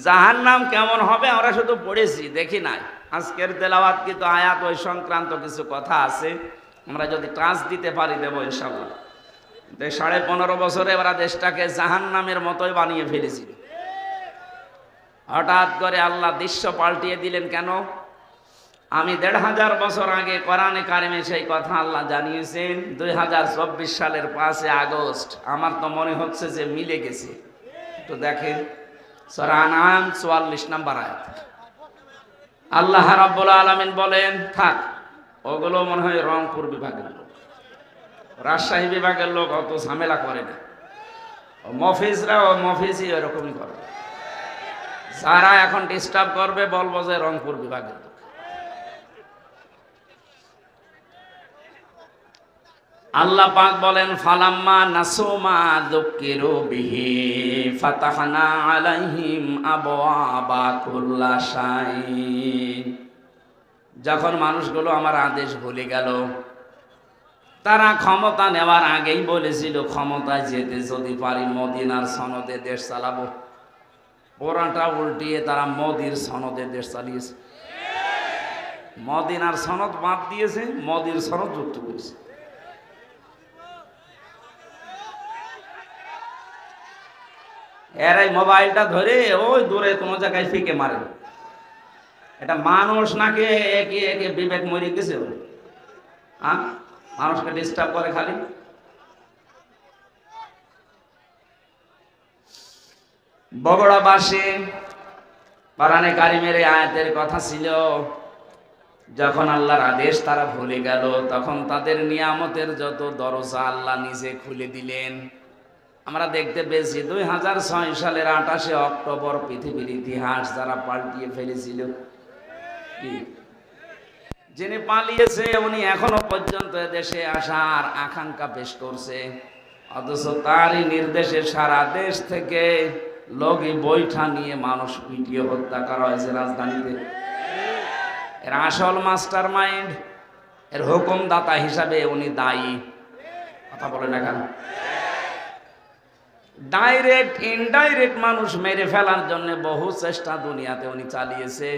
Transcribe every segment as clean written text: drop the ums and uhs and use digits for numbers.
জাহান্নাম কেমন হবে আমরা শুধু পড়েছি, দেখি নাই। আজকের তেলাওয়াত কিন্তু আয়াত ওই সংক্রান্ত কিছু কথা আছে, আমরা যদি টাচ দিতে পারি দেবো ইনশাআল্লাহ। 15.5 বছরে ওরা দেশটাকে জাহান্নামের মতোই বানিয়ে ফেলেছিল। হঠাৎ করে আল্লাহ দৃশ্য পাল্টিয়ে দিলেন কেন? আমি 1500 বছর আগে কোরআনে কারিমে সেই কথা আল্লাহ জানিয়েছেন। 2024 সালের 5 আগস্ট আমার তো মনে হচ্ছে যে মিলে গেছে। তো দেখেন সূরা আনআম 44 নম্বর আয়াত, আল্লাহ রাব্বুল আলামিন বলেন থাক, ওগুলো মনে হয় রংপুর বিভাগের লোক, রাজশাহী বিভাগের লোক অত ঝামেলা করে না। মফিজরা ও মফিজি এরকমই করে। যারা এখন ডিস্টার্ব করবে বলবো যে রংপুর বিভাগের লোক। আল্লাহ পাক বলেন ফালাম্মা নাসুমা যুকিরু বিহি ফাতাহনা আলাইহিম আবওয়াবা কুল্লা শাই। যখন মানুষগুলো আমার আদেশ ভুলে গেল, তারা ক্ষমতা নেওয়ার আগেই বলেছিল ক্ষমতায় যেতে যদি পারি মদিনার সনদে দেশ চালাবো। কোরআনটা উল্টিয়ে তারা মোদির সনদে দেশ চালিয়েছে। মদিনার সনদ বাদ দিয়েছে, মোদির সনদ যুক্ত করেছে। এরাই মোবাইলটা ধরে ওই দূরে কোনো জায়গায় ফিকে মারে। এটা মানুষ নাকি একে একে বিবেক মরে গেছে? হ্যাঁ, মানুষকে ডিস্টার্ব করে খালি। বগুড়াবাসী কোরআনে কারিমের আয়াতের কথা ছিল, যখন আল্লাহর আদেশ তারা ভুলে গেল তখন তাদের নিয়ামতের যত দরজা আল্লাহ নিজে খুলে দিলেন। আমরা দেখতে পেয়েছি 2006 সালের 28 অক্টোবর পৃথিবীর ইতিহাস যারা পাল্টিয়ে ফেলেছিল। কি যিনি পালিয়েছে উনি এখনো পর্যন্ত দেশে আসার আকাঙ্ক্ষা পেশ করছে, অথচ তারই নির্দেশে সারা দেশ থেকে লগি বৈঠা নিয়ে মানুষ পিটিয়ে হত্যা করা হয়েছে রাজধানীতে। এর আসল মাস্টার মাইন্ড, এর হুকুমদাতা হিসাবে উনি দায়ী। কথা বলে না কেন? ডাইরেক্ট ইনডাইরেক্ট মানুষ মেরে ফেলার জন্য বহু চেষ্টা দুনিয়াতে উনি চালিয়েছে।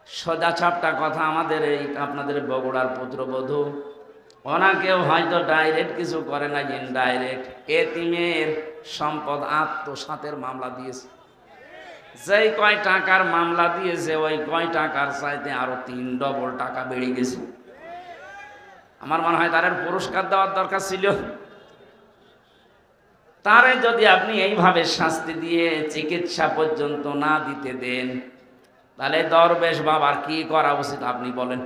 সোজা ছাপটা কথা, আমাদের এই আপনাদের বগুড়ার পুত্রবধূ, ওনাকেও হয়তো ডাইরেক্ট কিছু করে না, ইনডাইরেক্ট এতিমের সম্পদ আত্মসাতের মামলা দিয়েছে। যেই কয় টাকার মামলা দিয়েছে ওই কয় টাকার চাইতে আরো 3 ডবল টাকা বেড়ে গেছে। আমার মনে হয় তার পুরস্কার দেওয়ার দরকার ছিল। তারে যদি আপনি এইভাবে শাস্তি দিয়ে চিকিৎসা পর্যন্ত না দিতে দেন, তাহলে দরবেশ বাবার কি করা উচিত আপনি বলেন?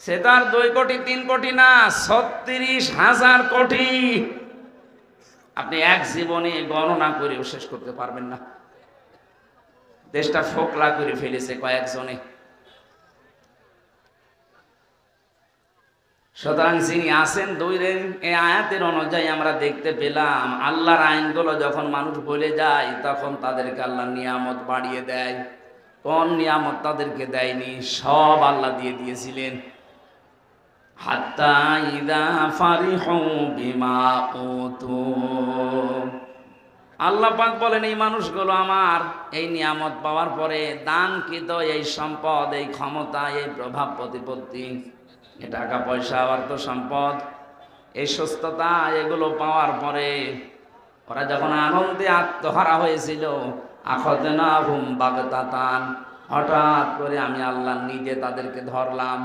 সে তার 2 কোটি 3 কোটি না, 36,000 কোটি আপনি এক জীবনে গণনা করেও শেষ করতে পারবেন না। দেশটা ফোকলা করে ফেলেছে কয়েকজনে। সুতরাং যিনি আছেন দূরে, এই আয়াতের অনুযায়ী আমরা দেখতে পেলাম আল্লাহর আইনগুলো যখন মানুষ ভুলে যায় তখন তাদেরকে আল্লাহ নিয়ামত বাড়িয়ে দেয়। কোন নিয়ামত তাদেরকে দেয়নি? সব আল্লাহ দিয়ে দিয়েছিলেন। হাত্তা ইযা ফারিহু বিমা উতু, আল্লাহ পাক বলেন এই মানুষগুলো আমার এই নিয়ামত পাওয়ার পরে দানকৃত এই সম্পদ, এই ক্ষমতা, এই প্রভাব প্রতিপত্তি, এই টাকা পয়সা, অর্থ সম্পদ, এই সুস্থতা, এগুলো পাওয়ার পরে ওরা যখন আনন্দে আত্মহারা হয়েছিল, আখাযনাহুম বাগতাতান, হঠাৎ করে আমি আল্লাহ নিজে তাদেরকে ধরলাম।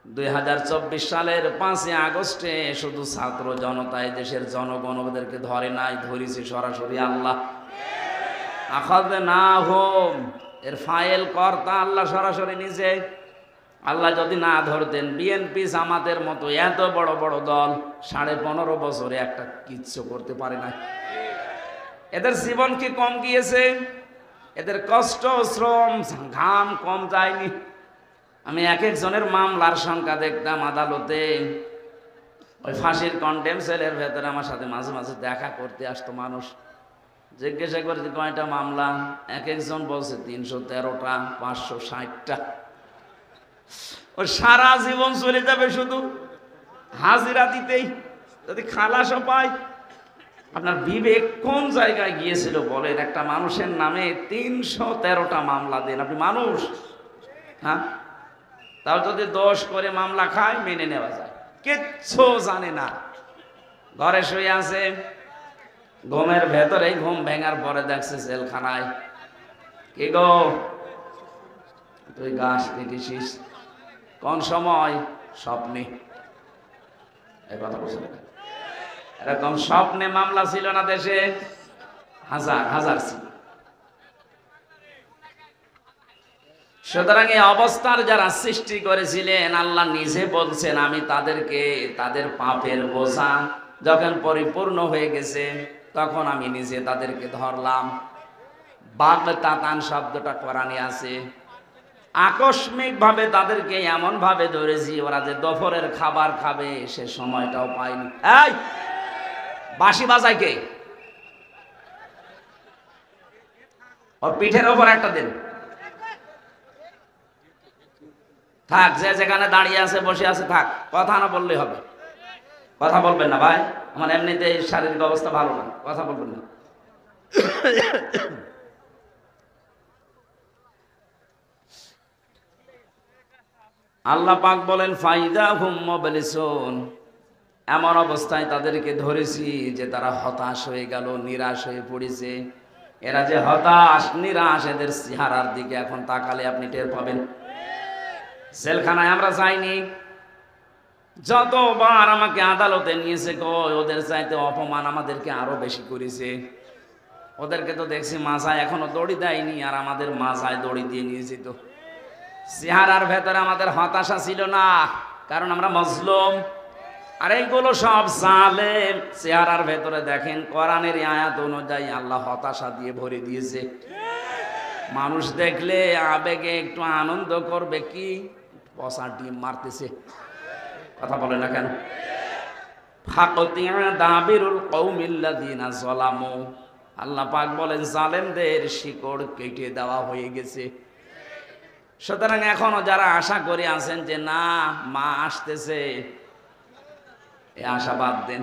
2024 সালের 5 আগস্টে শুধু ছাত্র জনতা, দেশের জনগণ ওদেরকে ধরে নাই, ধরেছে সরাসরি আল্লাহ। আখাযনাহুম এর ফাইল কর্তা আল্লাহ সরাসরি নিজে। আল্লাহ যদি না ধরতেন, বিএনপি জামাতের মতো এত বড় বড় দল 15.5 বছরে একটা কিচ্ছু করতে পারে না। এদের জীবন কি কম গিয়েছে? এদের কষ্ট, শ্রম, ঘাম কম যায়নি? আমি এক একজনের মামলার সংখ্যা দেখতাম আদালতে। ওই ফাঁসির কন্ডেম সেলের ভেতরে আমার সাথে মাঝে মাঝে দেখা করতে আসতো মানুষ। জিজ্ঞাসা করতে কয়টা মামলা? এক একজন বলছে 313টা, 560টা। ও সারা জীবন চলে যাবে শুধু হাজিরা দিতেই, যদি খালাসও পায়। আপনার বিবেক কোন জায়গায় গিয়েছিল বলেন? একটা মানুষের নামে ৩১৩টা মামলা দেন, আপনি মানুষ? হ্যাঁ, তাও যদি দোষ করে মামলা খায় মেনে নেওয়া যায়। কিচ্ছু জানে না, ঘরে শুয়ে আছে, ঘুমের ভেতরে ঘুম ভেঙার পরে দেখছে জেলখানায়। কি গো, তুই গাছ কেটেছিস কোন সময়? স্বপ্নে। এই কথা বলছিল, এরকম স্বপ্নে মামলা ছিল না দেশে? হাজার হাজার ছিল। সুতরাং এই অবস্থার যারা সৃষ্টি করেছিলেন, আল্লাহ নিজে বলছেন আমি তাদেরকে তাদের পাপের বোঝা যখন পরিপূর্ণ হয়ে গেছে তখন আমি নিজে তাদেরকে ধরলাম। বাগতাতান শব্দটা কোরআনে আছে। আকস্মিক ভাবে তাদেরকে এমন ভাবে ধরেছি, ওরা যে দুপুরের খাবার খাবে সে সময়টাও পায়নি। এই বাঁশি বাজায় কে? ওর পিঠের ওপর একটা দিন। থাক, যে যেখানে দাঁড়িয়ে আছে বসে আছে থাক, কথা না বললে হবে। কথা বলবেন না ভাই, আমার এমনিতে শারীরিক অবস্থা ভালো না, কথা বলবেন না। আল্লাহ পাক বলেন ফাইদা হুম মুবলিসুন, এমন অবস্থায় তাদেরকে ধরেছি যে তারা হতাশ হয়ে গেল, নিরাশ হয়ে পড়েছে। এরা যে হতাশ নিরাশ, এদের চেহারার দিকে এখন তাকালে আপনি টের পাবেন। জেলখানায় আমরা যাইনি, যতবার আমাকে আদালতে নিয়েছে কই ওদের চাইতে অপমান আমাদেরকে আরো বেশি করেছে। ওদেরকে তো দেখছি মাথায় এখনো দড়ি দেয়নি, আর আমাদের মাথায় দড়ি দিয়ে নিয়ে যেত। চেহারার ভেতরে আমাদের হতাশা ছিল না, কারণ আমরা মজলুম। আর এইগুলো সব জালেম। চেহারার ভেতরে দেখেন কোরআনের আয়াত অনুযায়ী আল্লাহ হতাশা দিয়ে ভরে দিয়েছে। মানুষ দেখলে আবেগে একটু আনন্দ করবে, কি পচা ডিম মারতেছে, কথা বলে না কেন? ফাকতিয়া দাবিরুল কওমিল্লাযিনা যালামু, আল্লাহ পাক বলেন জালেমদের শিকড় কেটে দেওয়া হয়ে গেছে। সুতরাং এখনো যারা আশা করে আছেন যে না মা আসতেছে, এই আশা বাদ দেন,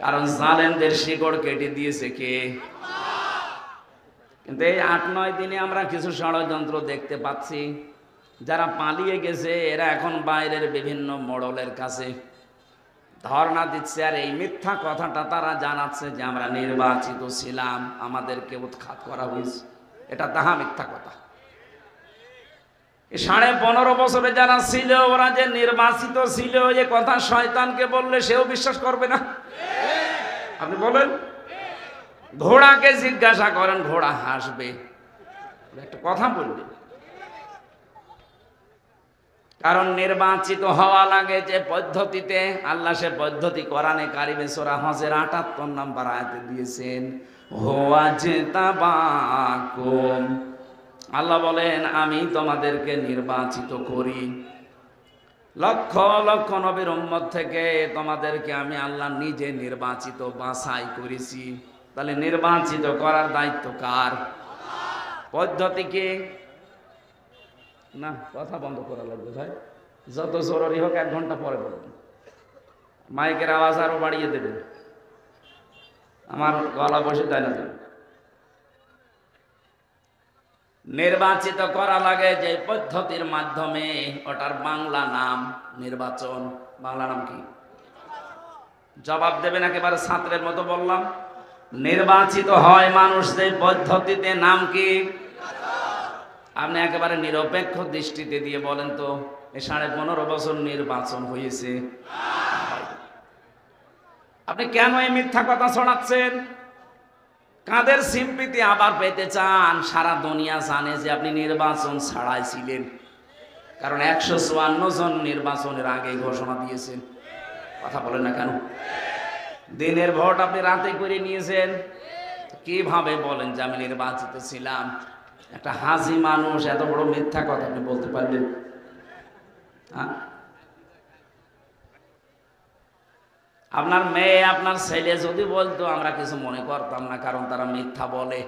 কারণ জালেমদের শিকড় কেটে দিয়েছে কে? কিন্তু এই ৮-৯ দিনে আমরা কিছু ষড়যন্ত্র দেখতে পাচ্ছি। যারা পালিয়ে গেছে এরা এখন বাইরের বিভিন্ন মোড়লের কাছে ধর্ণা দিচ্ছে, আর এই মিথ্যা কথাটা তারা জানাচ্ছে যে আমরা নির্বাচিত ছিলাম, আমাদেরকে উৎখাত করা হয়েছে। এটা তাহা মিথ্যা কথা। 15.5 বছরে যারা ছিল ওরা যে নির্বাচিত ছিল, এ কথা শয়তানকে বললে সেও বিশ্বাস করবে না। আপনি বলেন, ঘোড়াকে জিজ্ঞাসা করেন, ঘোড়া হাসবে। একটা কথা বলবে, কারণ নির্বাচিত হওয়া লাগে যে পদ্ধতিতে, আল্লাহ সে পদ্ধতি কোরআনে কারিমে সূরা হজের ৭৮ নম্বর আয়াতে দিয়েছেন। হুয়াজতাবাকুম, আল্লাহ বলেন আমি তোমাদেরকে নির্বাচিত করি, লক্ষ লক্ষ নবীর উম্মত থেকে তোমাদেরকে আমি আল্লাহ নিজে নির্বাচিত বাছাই করেছি। তাহলে নির্বাচিত করার দায়িত্ব কার? পদ্ধতি কি? না, কথা বন্ধ করা লাগবে ভাই, যত জরুরি হোক 1 ঘন্টা পরে বলবেন। মাইকের আওয়াজ আরো বাড়িয়ে দেবেন, আমার গলা বসে দেয় না। নির্বাচিত করা লাগে যে পদ্ধতির মাধ্যমে, ওটার বাংলা নাম নির্বাচন। বাংলা নাম কি? জবাব দেবেন একেবারে ছাত্রের মতো বললাম। নির্বাচিত হয় মানুষ যে পদ্ধতিতে, নাম কি? আপনি একেবারে নিরপেক্ষ দৃষ্টিতে দিয়ে বলেন তো, এই 15.5 বছর নির্বাচন হয়েছে, আপনি কেন এই মিথ্যা কথা ছড়াচ্ছেন? কাদের সিম্পিতি আবার পেতে চান? সারা দুনিয়া জানে যে আপনি নির্বাচন ছাড়াই ছিলেন, কারণ 154 জন নির্বাচনের আগে ঘোষণা দিয়েছেন। কথা বলেন না কেন? দিনের ভোট আপনি রাতে করে নিয়েছেন, কিভাবে বলেন যে আমি নির্বাচিত ছিলাম? একটা হাজি মানুষ এত বড় মিথ্যা কথা আপনি বলতে পারবেন? আপনার মেয়ে আপনার ছেলে যদি বলতো আমরা কিছু মনে করতাম না, কারণ তারা মিথ্যা বলে।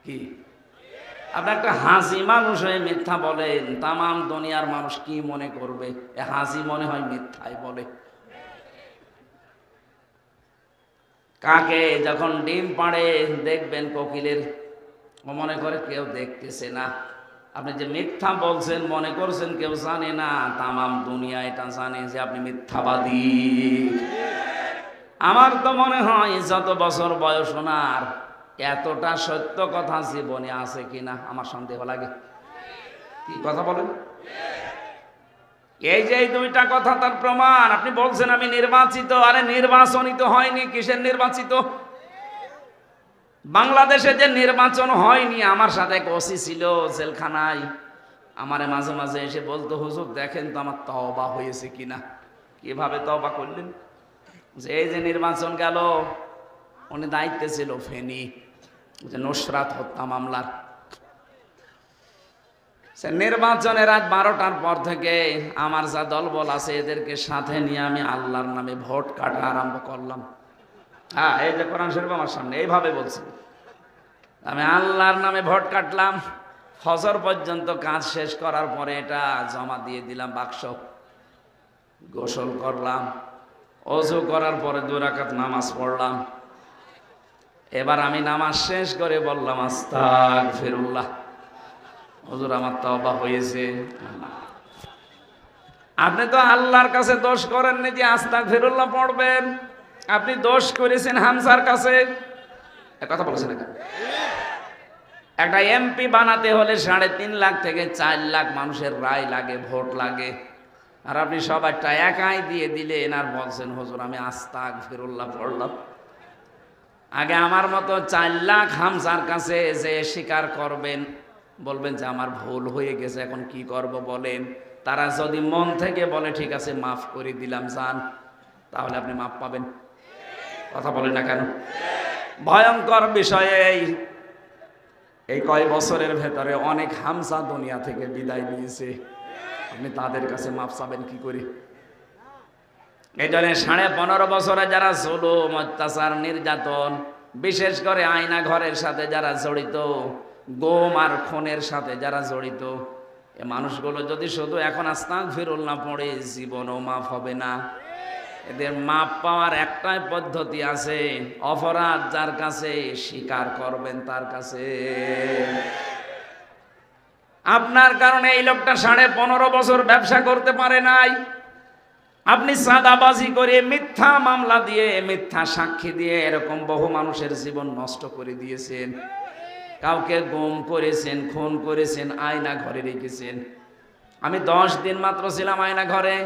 কি আপনি একটা হাজি মানুষ হয়ে মিথ্যা বলেন, তামাম দুনিয়ার মানুষ কি মনে করবে? এ হাজি মনে হয় মিথ্যাই বলে। কাকে যখন ডিম পাড়ে দেখবেন কোকিলের, ও মনে করে কেউ দেখতেছে না। আপনি যে মিথ্যা বলছেন মনে করছেন কেউ জানে না, তামাম দুনিয়া এটা জানে যে আপনি মিথ্যাবাদী। আমার তো মনে হয় যত বছর বয়স ওনার, এতটা সত্য কথা জীবনে আছে কিনা আমার সন্দেহ লাগে। কি কথা বলেন? এই যে এই দুইটা কথা তার প্রমাণ। আপনি বলছেন আমি নির্বাচিত, আরে নির্বাচনিত হয়নি, কিসের নির্বাচিত? বাংলাদেশে যে নির্বাচন হয়নি, আমার সাথে এক ওসি ছিল জেলখানায়, আমারে মাঝে মাঝে এসে বলতো, হুজুর দেখেন তো আমার তওবা হয়েছে কিনা। কিভাবে তওবা করলেন? যে এই যে নির্বাচন গেল, উনি দায়িত্বে ছিল ফেনী, যে নুসরাত হত্যা মামলার। সে নির্বাচনের রাত 12টার পর থেকে আমার যা দলবল আছে এদেরকে সাথে নিয়ে আমি আল্লাহর নামে ভোট কাটা আরম্ভ করলাম। হ্যাঁ, এই যে কোরআন শরীফ আমার সামনে এইভাবে বলছি, আমি আল্লাহর নামে ভোট কাটলাম। ফজর পর্যন্ত কাজ শেষ করার পরে এটা জমা দিয়ে দিলাম বাক্স। গোসল করলাম, ওযু করার পরে 2 রাকাত নামাজ পড়লাম। এবার আমি নামাজ শেষ করে বললাম আস্তাগফিরুল্লাহ, হুজুর আমার তওবা হয়েছে। আপনি তো আল্লাহর কাছে দোষ করেননি যে আস্তাগফিরুল্লাহ পড়বেন, আপনি দোষ করেছেন হামজার কাছে। কথা বলেছেন না? একটা এমপি বানাতে হলে 3.5 লাখ থেকে 4 লাখ মানুষের রায় লাগে, ভোট লাগে, আর আপনি সবাইটা একাই দিয়ে দিলেন আর বলছেন হুজুর আমি আস্তাগফিরুল্লাহ পড়লাম। আগে আমার মতো 4 লাখ হামজার কাছে যে স্বীকার করবেন, বলবেন যে আমার ভুল হয়ে গেছে, এখন কি করব বলেন। তারা যদি মন থেকে বলে ঠিক আছে মাফ করে দিলাম যান, তাহলে আপনি মাফ পাবেন। কথা বলেন না কেন? ভয়ঙ্কর বিষয়। এই কয় বছরের ভেতরে অনেক হামজা দুনিয়া থেকে বিদায় নিয়েছে, আপনি তাদের কাছে মাফ চাবেন কি করে? এই জন্য 15.5 বছরে যারা জুলুম, অত্যাচার, নির্যাতন, বিশেষ করে আয়না ঘরের সাথে যারা জড়িত, গুম আর খুনের সাথে যারা জড়িত, এ মানুষগুলো যদি শুধু এখন আস্তাগফিরুল্লাহ পড়ে, জীবনও মাফ হবে না। এদের মাপ পাওয়ার একটাই পদ্ধতি আছে, অপরাধ যার কাছে স্বীকার করবেন তার কাছে। আপনার কারণে এই লোকটা 15.5 বছর ব্যবসা করতে পারে নাই। আপনি সাদাবাজি করে, মিথ্যা মামলা দিয়ে, মিথ্যা সাক্ষী দিয়ে এরকম বহু মানুষের জীবন নষ্ট করে দিয়েছেন। কাউকে গুম করেছেন, খুন করেছেন, আয়না ঘরে রেখেছেন। আমি 10 দিন মাত্র ছিলাম আয়না ঘরে।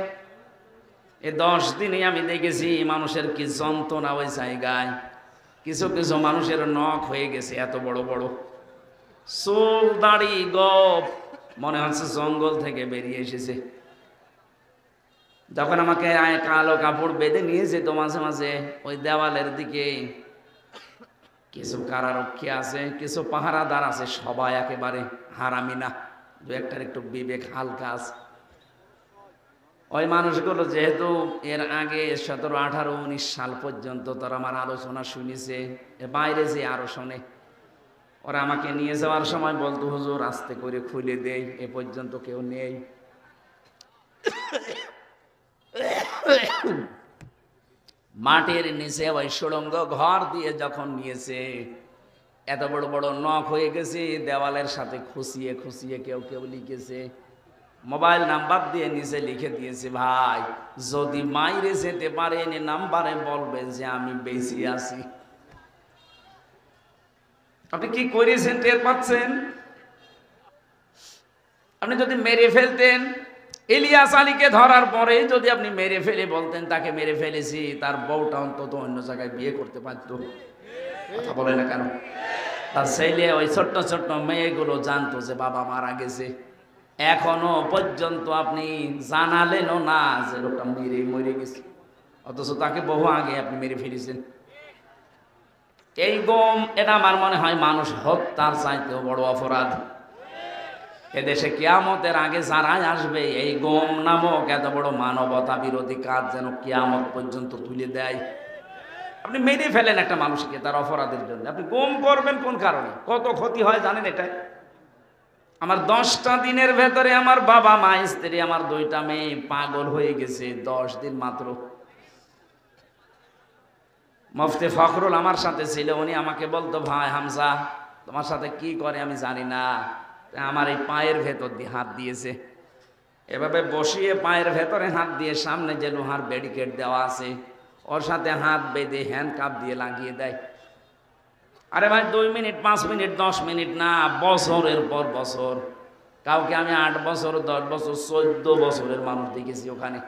এই 10 দিনে আমি দেখেছি মানুষের কি যন্ত্রণা ওই জায়গায়। কিছু কিছু মানুষের নখ হয়ে গেছে এত বড় বড়, চুল দাড়ি গোঁফ মনে হচ্ছে জঙ্গল থেকে বেরিয়ে এসেছে। যখন আমাকে কালো কাপড় বেঁধে নিয়ে যেত মাঝে মাঝে ওই দেওয়ালের দিকে, কিছু কারারক্ষী আছে, কিছু পাহারাদার আছে, সবাই একেবারে হারামি না, 2-একটার একটু বিবেক হালকা আছে। ওই মানুষগুলো যেহেতু এর আগে 17, 18, 19 সাল পর্যন্ত তারা আমার আলোচনা শুনেছে, বাইরে যে আরো শোনে, ওরা আমাকে নিয়ে যাওয়ার সময় বলতো হুজুর আস্তে করে খুলে দেই, এ পর্যন্ত কেউ নেই। মাটির নিচে ওই সুড়ঙ্গ ঘর দিয়ে যখন নিয়েছে, এত বড় বড় নখ হয়ে গেছে, দেওয়ালের সাথে খুশিয়ে খুশিয়ে কেউ কেউ লিখেছে, মোবাইল নাম্বার দিয়ে নিচে লিখে দিয়েছে, ভাই যদি মাইরে যেতে পারেন এ নাম্বারে বলবেন যে আমি বেঁচে আছি। আপনি কি করেছেন টের পাচ্ছেন? আপনি যদি মেরে ফেলতেন, ইলিয়াস আলীকে ধরার পরে যদি আপনি মেরে ফেলে বলতেন তাকে মেরে ফেলেছি, তার বউটা অন্তত অন্য জায়গায় বিয়ে করতে পারতো। কথা বলে না কেন? তার ছেলে, ওই ছোট্ট ছোট্ট মেয়েগুলো জানতো যে বাবা মারা গেছে, এখনো পর্যন্ত আপনি জানালেনও না যে লোকটা মরে গেছে, অথচ তাকে বহু আগে আপনি মেরে ফেলেছেন। এই গম, এটা আমার মনে হয় মানুষ হত্যার চাইতেও বড় অপরাধ। এদেশে কিয়ামতের আগে যারাই আসবে, এই গম নামক এত বড় মানবতা বিরোধী কাজ যেন কিয়ামত পর্যন্ত তুলে দেয়। আপনি মেরে ফেলেন একটা মানুষকে তার অপরাধের জন্য, আপনি গম করবেন কোন কারণে? কত ক্ষতি হয় জানেন? এটাই আমার 10টা দিনের ভেতরে আমার বাবা, মা, স্ত্রী, আমার 2টা মেয়ে পাগল হয়ে গেছে 10 দিন মাত্র। মুফতি ফখরুল আমার সাথে ছিল, উনি আমাকে বলতো, ভাই হামজা তোমার সাথে কি করে আমি জানি না, আমার এই পায়ের ভেতর দিয়ে হাত দিয়েছে, এভাবে বসিয়ে পায়ের ভেতরে হাত দিয়ে সামনে যে লোহার ব্যারিকেড দেওয়া আছে ওর সাথে হাত বেঁধে হ্যান্ড কাপ দিয়ে লাগিয়ে দেয়। আরে ভাই 2 মিনিট 5 মিনিট 10 মিনিট না, বছরের পর বছর। কাউকে আমি 8 বছর 10 বছর 14 বছরের মানুষ দেখেছি ওখানে।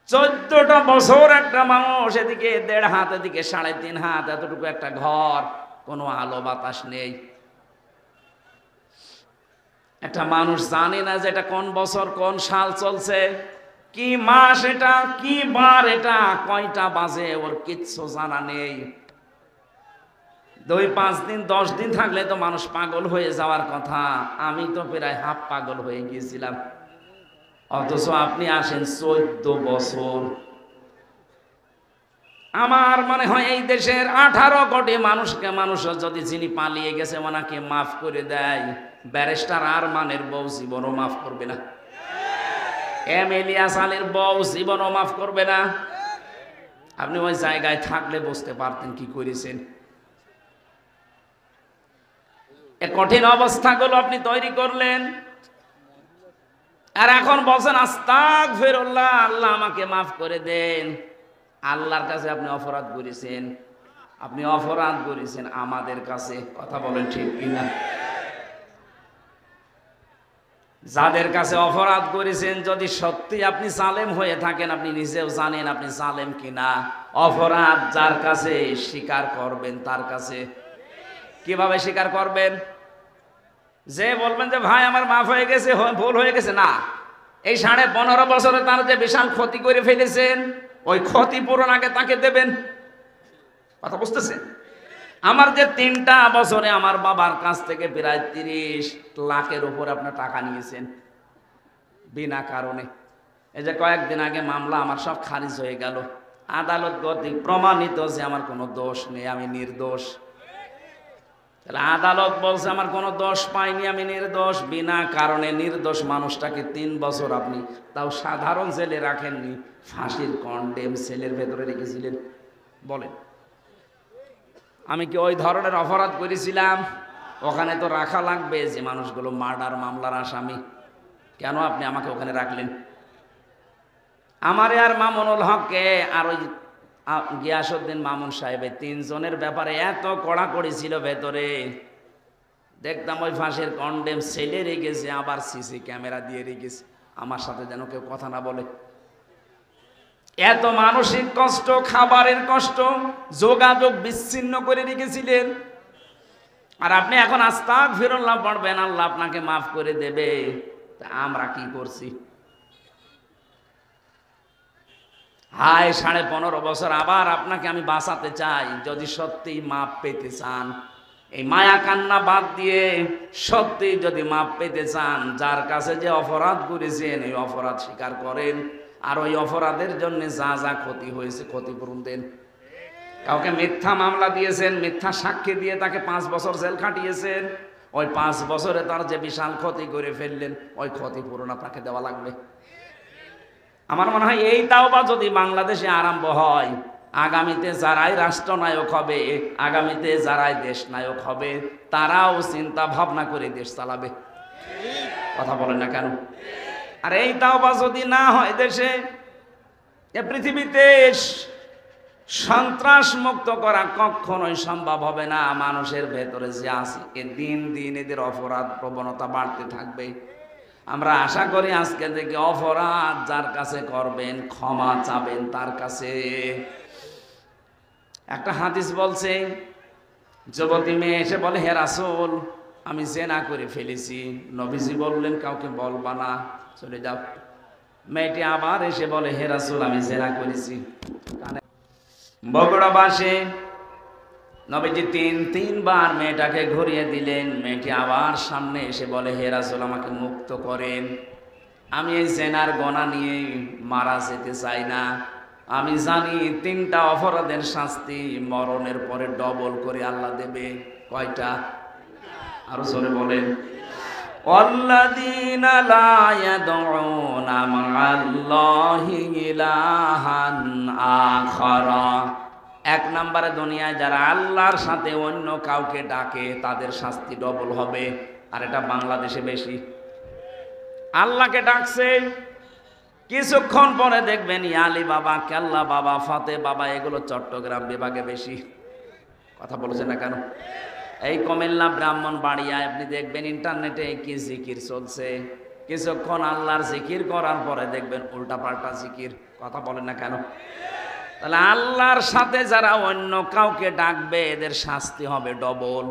14টা বছর একটা মানুষ, এদিকে 1.5 হাত, এদিকে 3.5 হাত, এতটুকু একটা ঘর, কোনো আলো বাতাস নেই। একটা মানুষ জানে না যে এটা কোন বছর কোন সাল চলছে, কি মাস এটা, কি বার এটা, কয়টা বাজে, ওর কিচ্ছু জানা নেই। 2-5 দিন 10 দিন থাকলে তো মানুষ পাগল হয়ে যাওয়ার কথা, আমি তো প্রায় হাফ পাগল হয়ে গিয়েছিলাম। অথচ আপনি আসেন 14 বছর। আমার মনে হয় এই দেশের 18 কোটি মানুষকে মানুষ যদি যিনি পালিয়ে গেছে ওনাকে মাফ করে দেয়, ব্যারিস্টার আরমানের বউ জীবনও মাফ করবে না, এম ইলিয়াস আলীর বউ জীবনও মাফ করবে না। আপনি ওই জায়গায় থাকলে বুঝতে পারতেন কি করেছেন। এ কঠিন অবস্থাগুলো আপনি তৈরি করলেন, আর এখন বলছেন আস্তাগফিরুল্লাহ, আল্লাহ আমাকে মাফ করে দেন। আল্লাহর কাছে আপনি অপরাধ করেছেন, আপনি অপরাধ করেছেন আমাদের কাছে। কথা বলেন ঠিক কিনা? যাদের কাছে অপরাধ করেছেন, যদি সত্যি আপনি জালেম হয়ে থাকেন, আপনি নিজেও জানেন আপনি জালেম কিনা। অপরাধ যার কাছে স্বীকার করবেন তার কাছে। কিভাবে স্বীকার করবেন? যে বলবেন যে ভাই আমার মাফ হয়ে গেছে, ভুল হয়ে গেছে, না, এই 15.5 বছরে তার যে বিশাল ক্ষতি করে ফেলেছেন, ওই ক্ষতিপূরণ আগে তাকে দেবেন। কথা বুঝতেছেন? আমার যে 3টা বছরে আমার বাবার কাছ থেকে প্রায় 30 লাখের উপর আপনার টাকা নিয়েছেন বিনা কারণে। এই যে কয়েকদিন আগে মামলা আমার সব খারিজ হয়ে গেল, আদালত কর্তৃক প্রমাণিত যে আমার কোনো দোষ নেই, আমি নির্দোষ। তাহলে আদালত বলছে আমার কোনো দোষ পাইনি, আমি নির্দোষ। বিনা কারণে নির্দোষ মানুষটাকে 3 বছর আপনি তাও সাধারণ জেলে রাখেননি, ফাঁসির কন্ডেম সেলের ভেতরে রেখেছিলেন। বলেন, আমি কি ওই ধরনের অপরাধ করেছিলাম? ওখানে তো রাখা লাগবে যে মানুষগুলো মার্ডার মামলার আসামি, কেন আপনি আমাকে ওখানে রাখলেন? আমারে আর মামুনুল হককে আর ওই গিয়াসউদ্দিন মামুন সাহেব, 3 জনের ব্যাপারে এত কড়াকড়ি ছিল ভেতরে, দেখতাম ওই ফাঁসের কন্ডেম সেলে রেখেছে, আবার সিসি ক্যামেরা দিয়ে রেখেছে, আমার সাথে যেন কেউ কথা না বলে। এত মানসিক কষ্ট, খাবারের কষ্ট, যোগাযোগ বিচ্ছিন্ন করে রেখেছিলেন। আর আপনি এখন আস্তাগফিরুল্লাহ পড়বেন, আল্লাহ আপনাকে মাফ করে দেবে। তা আমরা কি করছি? হায় 15.5 বছর আবার আপনাকে আমি বাঁচাতে চাই। যদি সত্যি মাপ পেতে চান, এই মায়া কান্না বাদ দিয়ে সত্যি যদি মাপ পেতে চান, যার কাছে যে অপরাধ করেছেন এই অপরাধ স্বীকার করেন, আর ওই অপরাধের জন্য যা যা ক্ষতি হয়েছে ক্ষতিপূরণ দেন। কাউকে মিথ্যা মামলা দিয়েছেন, মিথ্যা সাক্ষী দিয়ে তাকে 5 বছর জেল খাটিয়েছেন, ওই 5 বছরে তার যে বিশাল ক্ষতি করে ফেললেন, ওই ক্ষতিপূরণ আপনাকে দেওয়া লাগবে। আমার মনে হয় এই তাওবা যদি বাংলাদেশে আরম্ভ হয়, আগামীতে যারাই রাষ্ট্রনায়ক হবে, আগামীতে যারাই দেশ নায়ক হবে, তারাও চিন্তা ভাবনা করে দেশ চালাবে। কথা বলেন না কেন? আর এই তাওবা যদি না হয় দেশে, এ পৃথিবীতে সন্ত্রাস মুক্ত করা কখনোই সম্ভব হবে না। মানুষের ভেতরে যে আছে, দিন দিন এদের অপরাধ প্রবণতা বাড়তে থাকবে। আমরা আশা করি আজকে থেকে অপরাধ যার কাছে করবেন, ক্ষমা চাবেন তার কাছে। একটা হাদিস বলছে, যুবতী মেয়ে এসে বলে, হে রাসূল আমি জেনা করে ফেলেছি। নবীজি বললেন কাউকে বলবা না, চলে যাও। মেয়েটি আবার এসে বলে, হে রাসূল আমি জেনা করেছি। বগুড়া বাসে নবীজি 3বার মেয়েটাকে ঘুরিয়ে দিলেন। মেয়েটি আবার সামনে এসে বলে, হে রাসূল আমাকে মুক্ত করেন, আমি এই জেনার গোনা নিয়ে মারা যেতে চাই না। আমি জানি 3টা অপরাধের শাস্তি মরণের পরে ডবল করে আল্লাহ দেবে। কয়টা? আরো জোরে বলেন। ওয়াল্লাযীনা লা ইয়াদউনা মা'আল্লাহি ইলাহান আখারা। এক নম্বরে দুনিয়ায় যারা আল্লাহর সাথে অন্য কাউকে ডাকে তাদের শাস্তি ডবল হবে। আর এটা বাংলাদেশে বেশি। আল্লাহকে ডাকছে, কিছুক্ষণ পরে দেখবেন ইয়ালি বাবা, কেল্লা বাবা, ফতে বাবা, এগুলো চট্টগ্রাম বিভাগে বেশি। কথা বলেছে না কেন? এই কুমিল্লা, ব্রাহ্মণবাড়িয়ায় আপনি দেখবেন ইন্টারনেটে কি জিকির চলছে। কিছুক্ষণ আল্লাহর জিকির করার পরে দেখবেন উল্টাপাল্টা জিকির। কথা বলেন না কেন? তাহলে আল্লাহর সাথে যারা অন্য কাউকে ডাকবে এদের শাস্তি হবে ডবল।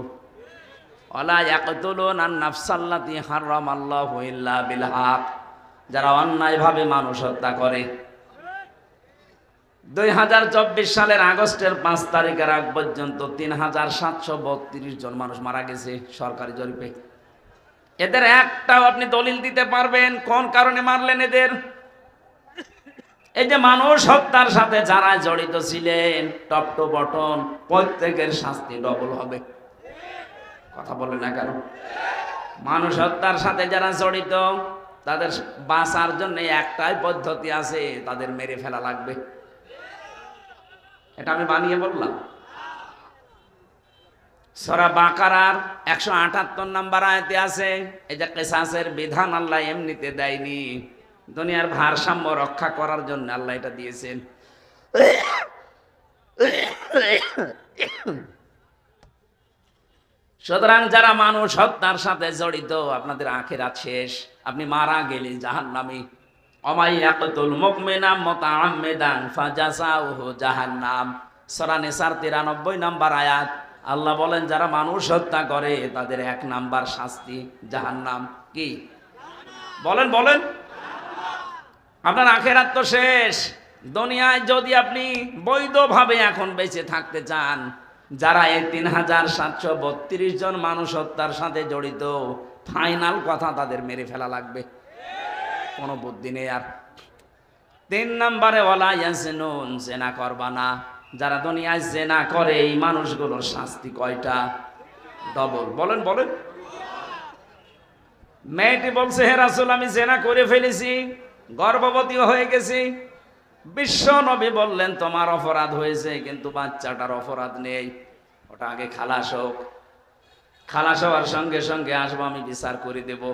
ওয়ালা ইয়াকতুলুনা আন-নাফসাল্লাতী হারামাল্লাহু ইল্লা বিল হক। যারা অন্যায়ভাবে মানুষ হত্যা করে। 2024 সালের আগস্টের 5 তারিখের আগ পর্যন্ত 3732 জন মানুষ মারা গেছে সরকারি জরিপে। এদের একটাও আপনি দলিল দিতে পারবেন কোন কারণে মারলেন এদের? এই যে মানুষ হত্যার সাথে যারা জড়িত ছিলেন টপ টু বটন প্রত্যেকের শাস্তি ডবল হবে। কথা বলে না কেন? মানুষ হত্যার সাথে যারা জড়িত তাদের বাঁচার জন্য একটাই পদ্ধতি আছে, তাদের মেরে ফেলা লাগবে। এটা আমি বানিয়ে বললাম। সূরা বাকারার 178 নম্বর আয়াতে আছে এই যে কিসাসের বিধান আল্লাহ এমনিতে দেয়নি, দুনিয়ার ভারসাম্য রক্ষা করার জন্য আল্লাহ এটা দিয়েছেন। সুতরাং যারা মানুষ হত্যার সাথে জড়িত আপনাদের আখিরাত শেষ, আপনি মারা গেলে জাহান্নামী। ওমাই ইয়াকতুল মুমিনা মুতাআম্মিদান ফাজাযাউহু জাহান্নাম। সূরা নিসার 93 নম্বর আয়াত। আল্লাহ বলেন যারা মানুষ হত্যা করে তাদের 1 নাম্বার শাস্তি জাহান্নাম। কি বলেন বলেন? আপনার আখিরাত তো শেষ। দুনিয়ায় যদি আপনি বৈধভাবে এখন বেঁচে থাকতে চান, যারা এই 3732 জন মানুষ হত্যার সাথে জড়িত, ফাইনাল কথা তাদের মেরে ফেলা লাগবে। কোনো বুদ্ধি নেই আর। 3 নম্বরে ওয়ালা ইয়াজনুন, জেনা করবা না। যারা দুনিয়ায় জেনা করে এই মানুষগুলোর শাস্তি কয়টা? ডবল। বলেন বলেন। মেয়েটি বলছে হে রাসূল আমি জেনা করে ফেলেছি, গর্ভবতী হয়ে গেছি। বিশ্ব নবী বললেন তোমার অপরাধ হয়েছে কিন্তু বাচ্চাটার অপরাধ নেই, ওটা আগে খালাস হোক। খালাস হওয়ার সঙ্গে সঙ্গে আসবো, আমি বিচার করে দেব।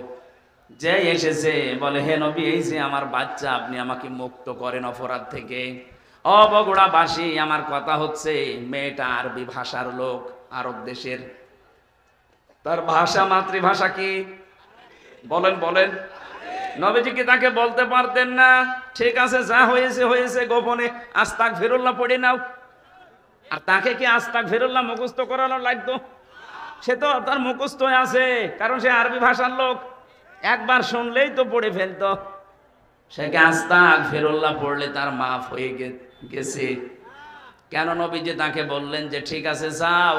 যে এসেছে বলে হে নবী এই যে আমার বাচ্চা, আপনি আমাকে মুক্ত করেন অপরাধ থেকে। ও বগুড়াবাসী আমার কথা হচ্ছে, মেয়েটা আরবি ভাষার লোক, আরব দেশের। তার ভাষা মাতৃভাষা কি? বলেন বলেন। নবীজি কি তাকে বলতে পারতেন না ঠিক আছে যা হয়েছে হয়েছে, গোপনে আস্তাগফিরুল্লাহ পড়ে নাও? আর তাকে কি আস্তাগফিরুল্লাহ মুখস্থ করানো লাগতো? সে তো তার মুখস্থ আছে, কারণ সে আরবি ভাষার লোক, একবার শুনলেই তো পড়ে ফেলতো। সে কি আস্তাগফিরুল্লাহ পড়লে তার মাফ হয়ে গেছে? কেন নবীজি তাকে বললেন যে ঠিক আছে যাও?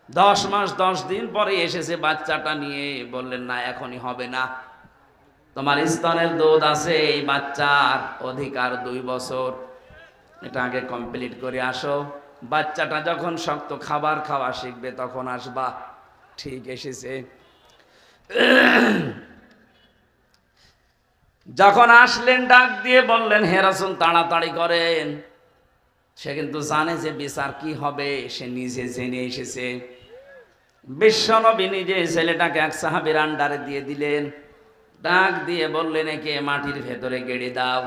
10 মাস 10 দিন পরে এসেছে বাচ্চাটা নিয়ে, বললেন না এখনই হবে না, তোমার স্তনের দুধ আছে, এই বাচ্চার অধিকার 2 বছর, এটা আগে কমপ্লিট করে আসো। বাচ্চাটা যখন শক্ত খাবার খাওয়া শিখবে তখন আসবা। ঠিক এসেছে। যখন আসলেন ডাক দিয়ে বললেন হে রাসূল তাড়াতাড়ি করেন। সে কিন্তু জানে যে বিচার কি হবে, সে নিজে জেনে এসেছে। বিশ্বনবী নিজে ছেলেটাকে এক সাহাবীর আন্ডারে দিয়ে দিলেন। ডাক দিয়ে বললেন একে মাটির ভেতরে গেড়ে দাও।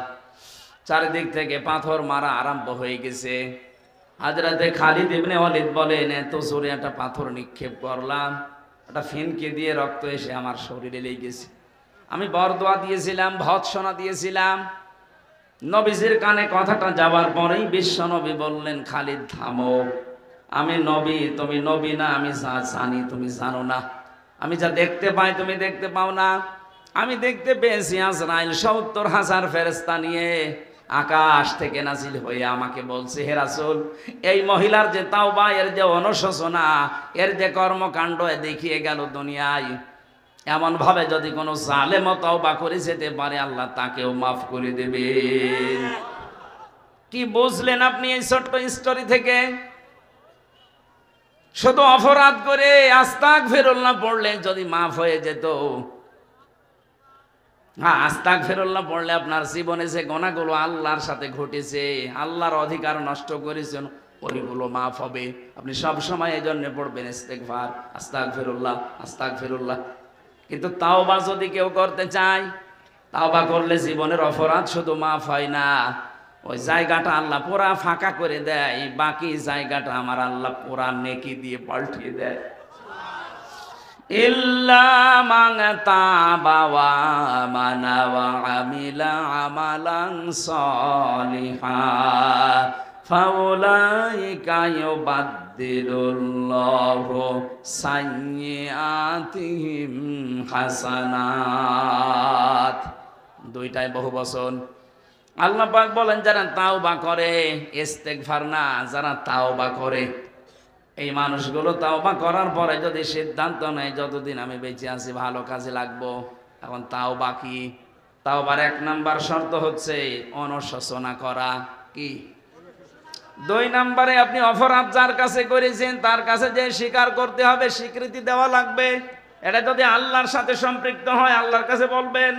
চারিদিক থেকে পাথর মারা আরম্ভ হয়ে গেছে। হযরতে খালিদ ইবনে ওয়ালিদ বলেন এত জোরে একটা পাথর নিক্ষেপ করলাম, একটা ফিনকে দিয়ে রক্ত এসে আমার শরীরে লেগে গেছে। আমি বরদোয়া দিয়েছিলাম, ভৎসনা দিয়েছিলাম। নবীজির কানে কথাটা যাওয়ার পরেই বিশ্বনবী বললেন খালিদ থামো, আমি নবী, তুমি নবী না। আমি যা জানি তুমি জানো না, আমি যা দেখতে পাই তুমি দেখতে পাও না। আমি দেখতে পেয়েছি আজরাইল 70,000 ফেরেশতা নিয়ে আকাশ থেকে নাজিল হয়ে আমাকে বলছে হে রাসূল এই মহিলার যে তাওবা, এর যে অনুশোচনা, এর যে কর্মকাণ্ড দেখিয়ে গেল দুনিয়ায়, এমন ভাবে যদি কোনো জালেম তাওবা করে যেতে পারে আল্লাহ তাকেও মাফ করে দেবে। কি বুঝলেন আপনি এই ছোট্ট স্টোরি থেকে? শুধু অপরাধ করে আস্তাগফিরুল্লাহ পড়লে যদি মাফ হয়ে যেত, হ্যাঁ, আস্তাগফিরুল্লাহ পড়লে আপনার জীবনে যে গুনাহগুলো আল্লাহর সাথে ঘটেছে, আল্লাহর অধিকার নষ্ট করেছেন, ওইগুলো মাফ হবে। আপনি সব সময় এই জন্য পড়বেন ইস্তেগফার, আস্তাগফিরুল্লাহ, আস্তাগফিরুল্লাহ। কিন্তু তাওবা যদি কেউ করতে চায়, তাওবা করলে জীবনের অপরাধ শুধু মাফ হয় না, ওই জায়গাটা আল্লাহ পুরা ফাঁকা করে দেয়, বাকি জায়গাটা আমার আল্লাহ পুরা নেকি দিয়ে পাল্টিয়ে দেয়। ইল্লা মান তাবা ওয়া আমানা ওয়া আমিলা আমালান সলিহা ফাউলাইকা ইউবাদদিলুল্লাহু সাইয়্যাতিহিম হাসানাত। দুইটাই বহু বচন। আল্লাহ পাক বলেন যারা তাওবা করে, ইস্তেগফার না, যারা তাওবা করে, এই মানুষগুলো তাওবা করার পরে যদি সিদ্ধান্ত নেয় যতদিন আমি বেঁচে আছি ভালো কাজে লাগবো, এখন তাওবা কি? তাওবার 1 নাম্বার শর্ত হচ্ছে অনুশোচনা করা। কি? 2 নাম্বারে আপনি অপরাধ যার কাছে করেছেন তার কাছে যে স্বীকার করতে হবে, স্বীকৃতি দেওয়া লাগবে। এটা যদি আল্লাহর সাথে সম্পৃক্ত হয় আল্লাহর কাছে বলবেন,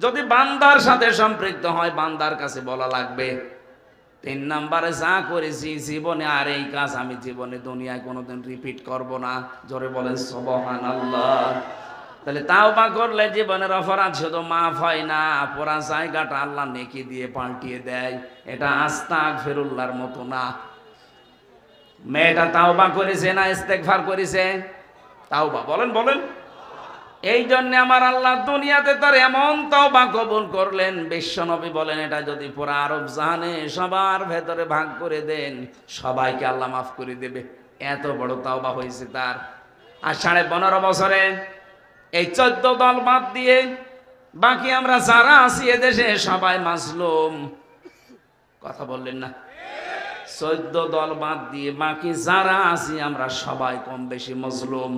যদি বান্দার সাথে সম্পৃক্ত হয় বান্দার কাছে বলা লাগবে। 3 নাম্বারে যা করেছি জীবনে আর এই কাজ আমি জীবনে দুনিয়ায় কোনোদিন রিপিট করব না। জোরে বলেন সুবহানাল্লাহ। তাহলে তাওবা করলে জীবনের অপরাধ শুধু মাফ হয় না, পুরা জায়গাটা আল্লাহ নেকি দিয়ে পাল্টিয়ে দেয়। এটা আস্তাগফিরুল্লাহর মতো না। মেয়েটা তাওবা করেছে না ইস্তেগফার করেছে? তাওবা। বলেন বলেন। এই জন্য আমার আল্লাহ দুনিয়াতে তার এমন তাওবা কবুল করলেন, বিশ্বনবী বলেন এটা যদি পুরা আরব জাহানে সবার ভেতরে ভাগ করে দেন সবাইকে আল্লাহ মাফ করে দেবে। এত বড় তাওবা হয়েছে তার। আর 15.5 বছরে এই 14 দল বাদ দিয়ে বাকি আমরা যারা আছি এদেশে সবাই মাজলুম। কথা বললেন না? 14 দল বাদ দিয়ে বাকি যারা আছি আমরা সবাই কম বেশি মজলুম।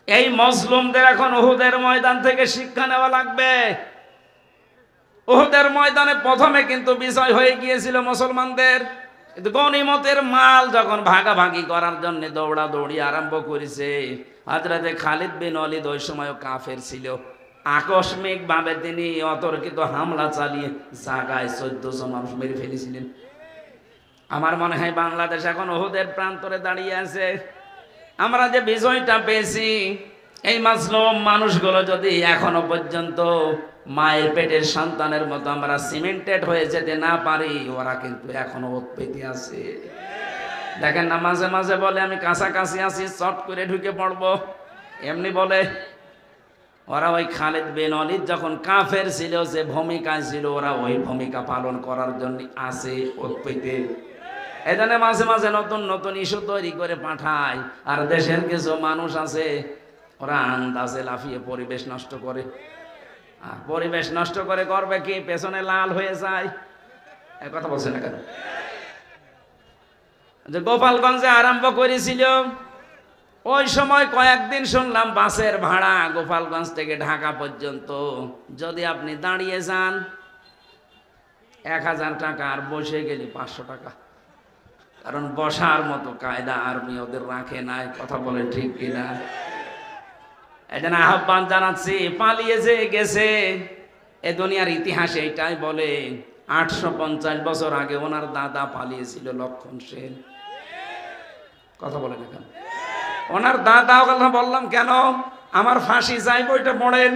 এই মজলুমদের এখন উহুদের ময়দান থেকে শিক্ষা নেওয়া লাগবে। উহুদের ময়দানে প্রথমে কিন্তু বিজয় হয়ে গিয়েছিল মুসলমানদের, কিন্তু গনিমতের মাল যখন ভাগাভাগি করার জন্য দৌড়াদৌড়ি আরম্ভ করেছে, হযরতে খালিদ বিন ওয়ালিদ ওই সময় কাফের ছিল। আকস্মিক ভাবে তিনি অতর্কিত হামলা চালিয়ে জায়গায় 14 জন মানুষ মেরে ফেলেছিলেন। আমার মনে হয় বাংলাদেশ এখন উহুদের প্রান্তরে দাঁড়িয়ে আছে। আমরা যে বিজয়টা পেয়েছি, এই মাজলুম মানুষগুলো যদি এখনো পর্যন্ত মায়ের পেটের সন্তানের মতো আমরা সিমেন্টেড হয়ে যেতে না পারি, ওরা কিন্তু এখনো উৎপেতে আছে। দেখেন না, মাঝে মাঝে বলে আমি কাছাকাছি আছি, চট করে ঢুকে পড়বো, এমনি বলে। ওরা ওই খালিদ বিন ওয়ালিদ যখন কাফের ছিল, যে ভূমিকায় ছিল, ওরা ওই ভূমিকা পালন করার জন্য আছে উৎপেতে। এখানে মাঝে মাঝে নতুন নতুন ইস্যু তৈরি করে পাঠায়। আর দেশের কিছু মানুষ আছে ওরা আন্দাজে লাফিয়ে পরিবেশ নষ্ট করে। আর পরিবেশ নষ্ট করে করবে কি? পেছনে লাল হয়ে যায়। এই কথা বলছে না কেন? যে গোপালগঞ্জে আরম্ভ করেছিল, ওই সময় কয়েকদিন শুনলাম বাসের ভাড়া গোপালগঞ্জ থেকে ঢাকা পর্যন্ত যদি আপনি দাঁড়িয়ে যান 1000 টাকা, আর বসে গেলে 500 টাকা। কারণ বসার মতো কায়দা আর্মি ওদের রাখে নাই। কথা বলে ঠিক কিনা? এই জন্য আহ্বান জানাচ্ছি, পালিয়েছে গেছে। এ দুনিয়ার ইতিহাসে এটাই বলে 850 বছর আগে ওনার দাদা পালিয়েছিল, লক্ষণ সেন। কথা বলে না কেন? ওনার দাদা কথা বললাম কেন? আমার ফাঁসি চাই বইটা পড়েন,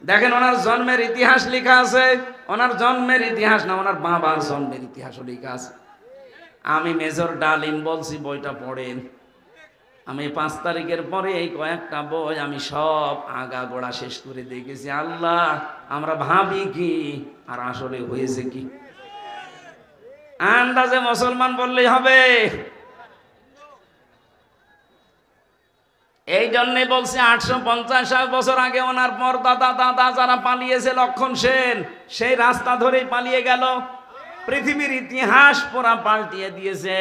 দেখেন ওনার জন্মের ইতিহাস লেখা আছে। ওনার জন্মের ইতিহাস না, ওনার বাবার জন্মের ইতিহাসও লেখা আছে। আমি মেজর ডালিম বলছি, বইটা পড়েন। আমি 5 তারিখের পরে এই কয়েকটা বই আমি সব আগা গোড়া শেষ করে দেখেছি। আল্লাহ, আমরা ভাবি কি আর আসলে হয়েছে কি? আন্দাজে মুসলমান বললেই হবে। এই জন্যে বলছি 850 বছর আগে ওনার পরদাদা দাদা যারা পালিয়েছে, লক্ষণ সেন সেই রাস্তা ধরেই পালিয়ে গেল। পৃথিবীর ইতিহাস পুরা পাল্টিয়ে দিয়েছে।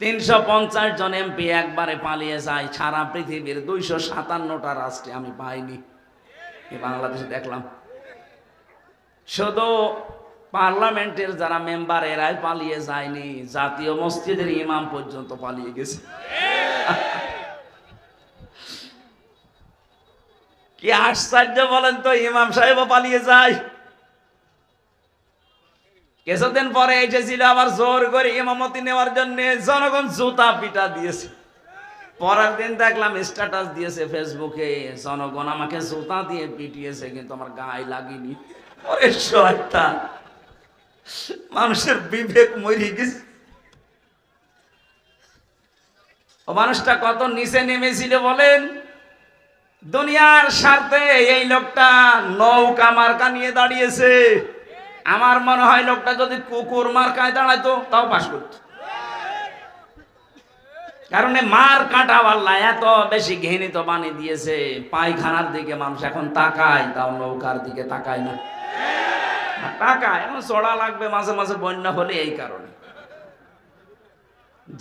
350 জন এমপি একবারে পালিয়ে যায়। সারা পৃথিবীর 257টা রাষ্ট্রে আমি পাইনি, এই বাংলাদেশে দেখলাম। শুধু পার্লামেন্টের যারা মেম্বার এরাই পালিয়ে যায়নি, জাতীয় মসজিদের ইমাম পর্যন্ত পালিয়ে গেছে। কি আশ্চর্য বলেন তো, ইমাম সাহেবও পালিয়ে যায়। কিছুদিন পরে এসেছিল আবার জোর করে ইমামতি নেওয়ার জন্য, জনগণ জুতা পিটা দিয়েছে। পরের দিন দেখলাম স্ট্যাটাস দিয়েছে ফেসবুকে, জনগণ আমাকে জুতা দিয়ে পিটিয়েছে কিন্তু আমার গায়ে লাগেনি। ওরে শয়তান, মানুষের বিবেক মরে গেছে। ও মানুষটা কত নিচে নেমেছিল বলেন। দুনিয়ার স্বার্থে এই লোকটা নৌকা মার্কা নিয়ে দাঁড়িয়েছে। আমার মনে হয় লোকটা যদি কুকুর মার্কায় দাঁড়াইতো তাও পাস করত। কারণ মার কাটা আল্লাহ এত বেশি ঘৃণিত বানিয়ে দিয়েছে, পায়খানার দিকে মানুষ এখন তাকায়, তাও নৌকার দিকে তাকায় না। টাকা এখন চড়া লাগবে মাঝে মাঝে বন্যা হলে, এই কারণে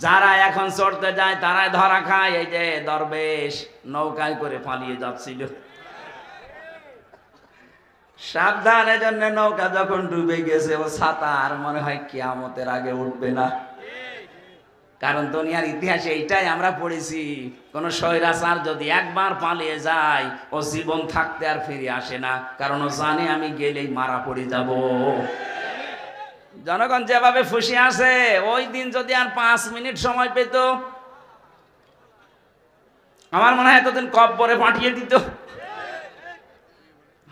যারা এখন চড়তে যায় তারাই ধরা খায়। এই যে দরবেশ নৌকায় করে পালিয়ে যাচ্ছিল, সাবধানের জন্য নৌকা যখন ডুবে গেছে ও ছাতা আর মনে হয় কিয়ামতের আগে উঠবে না। কারণ দুনিয়ার ইতিহাসে এইটাই আমরা পড়েছি, কোন স্বৈরাচার যদি একবার পালিয়ে যায় ও জীবন থাকতে আর ফিরে আসে না, কারণ ও জানে আমি গেলেই মারা পড়ে যাব। জনগণ যেভাবে ফুসে আসে, ওই দিন যদি আর 5 মিনিট সময় পেত, আমার মনে হয় এতদিন কব্বরে পাঠিয়ে দিত।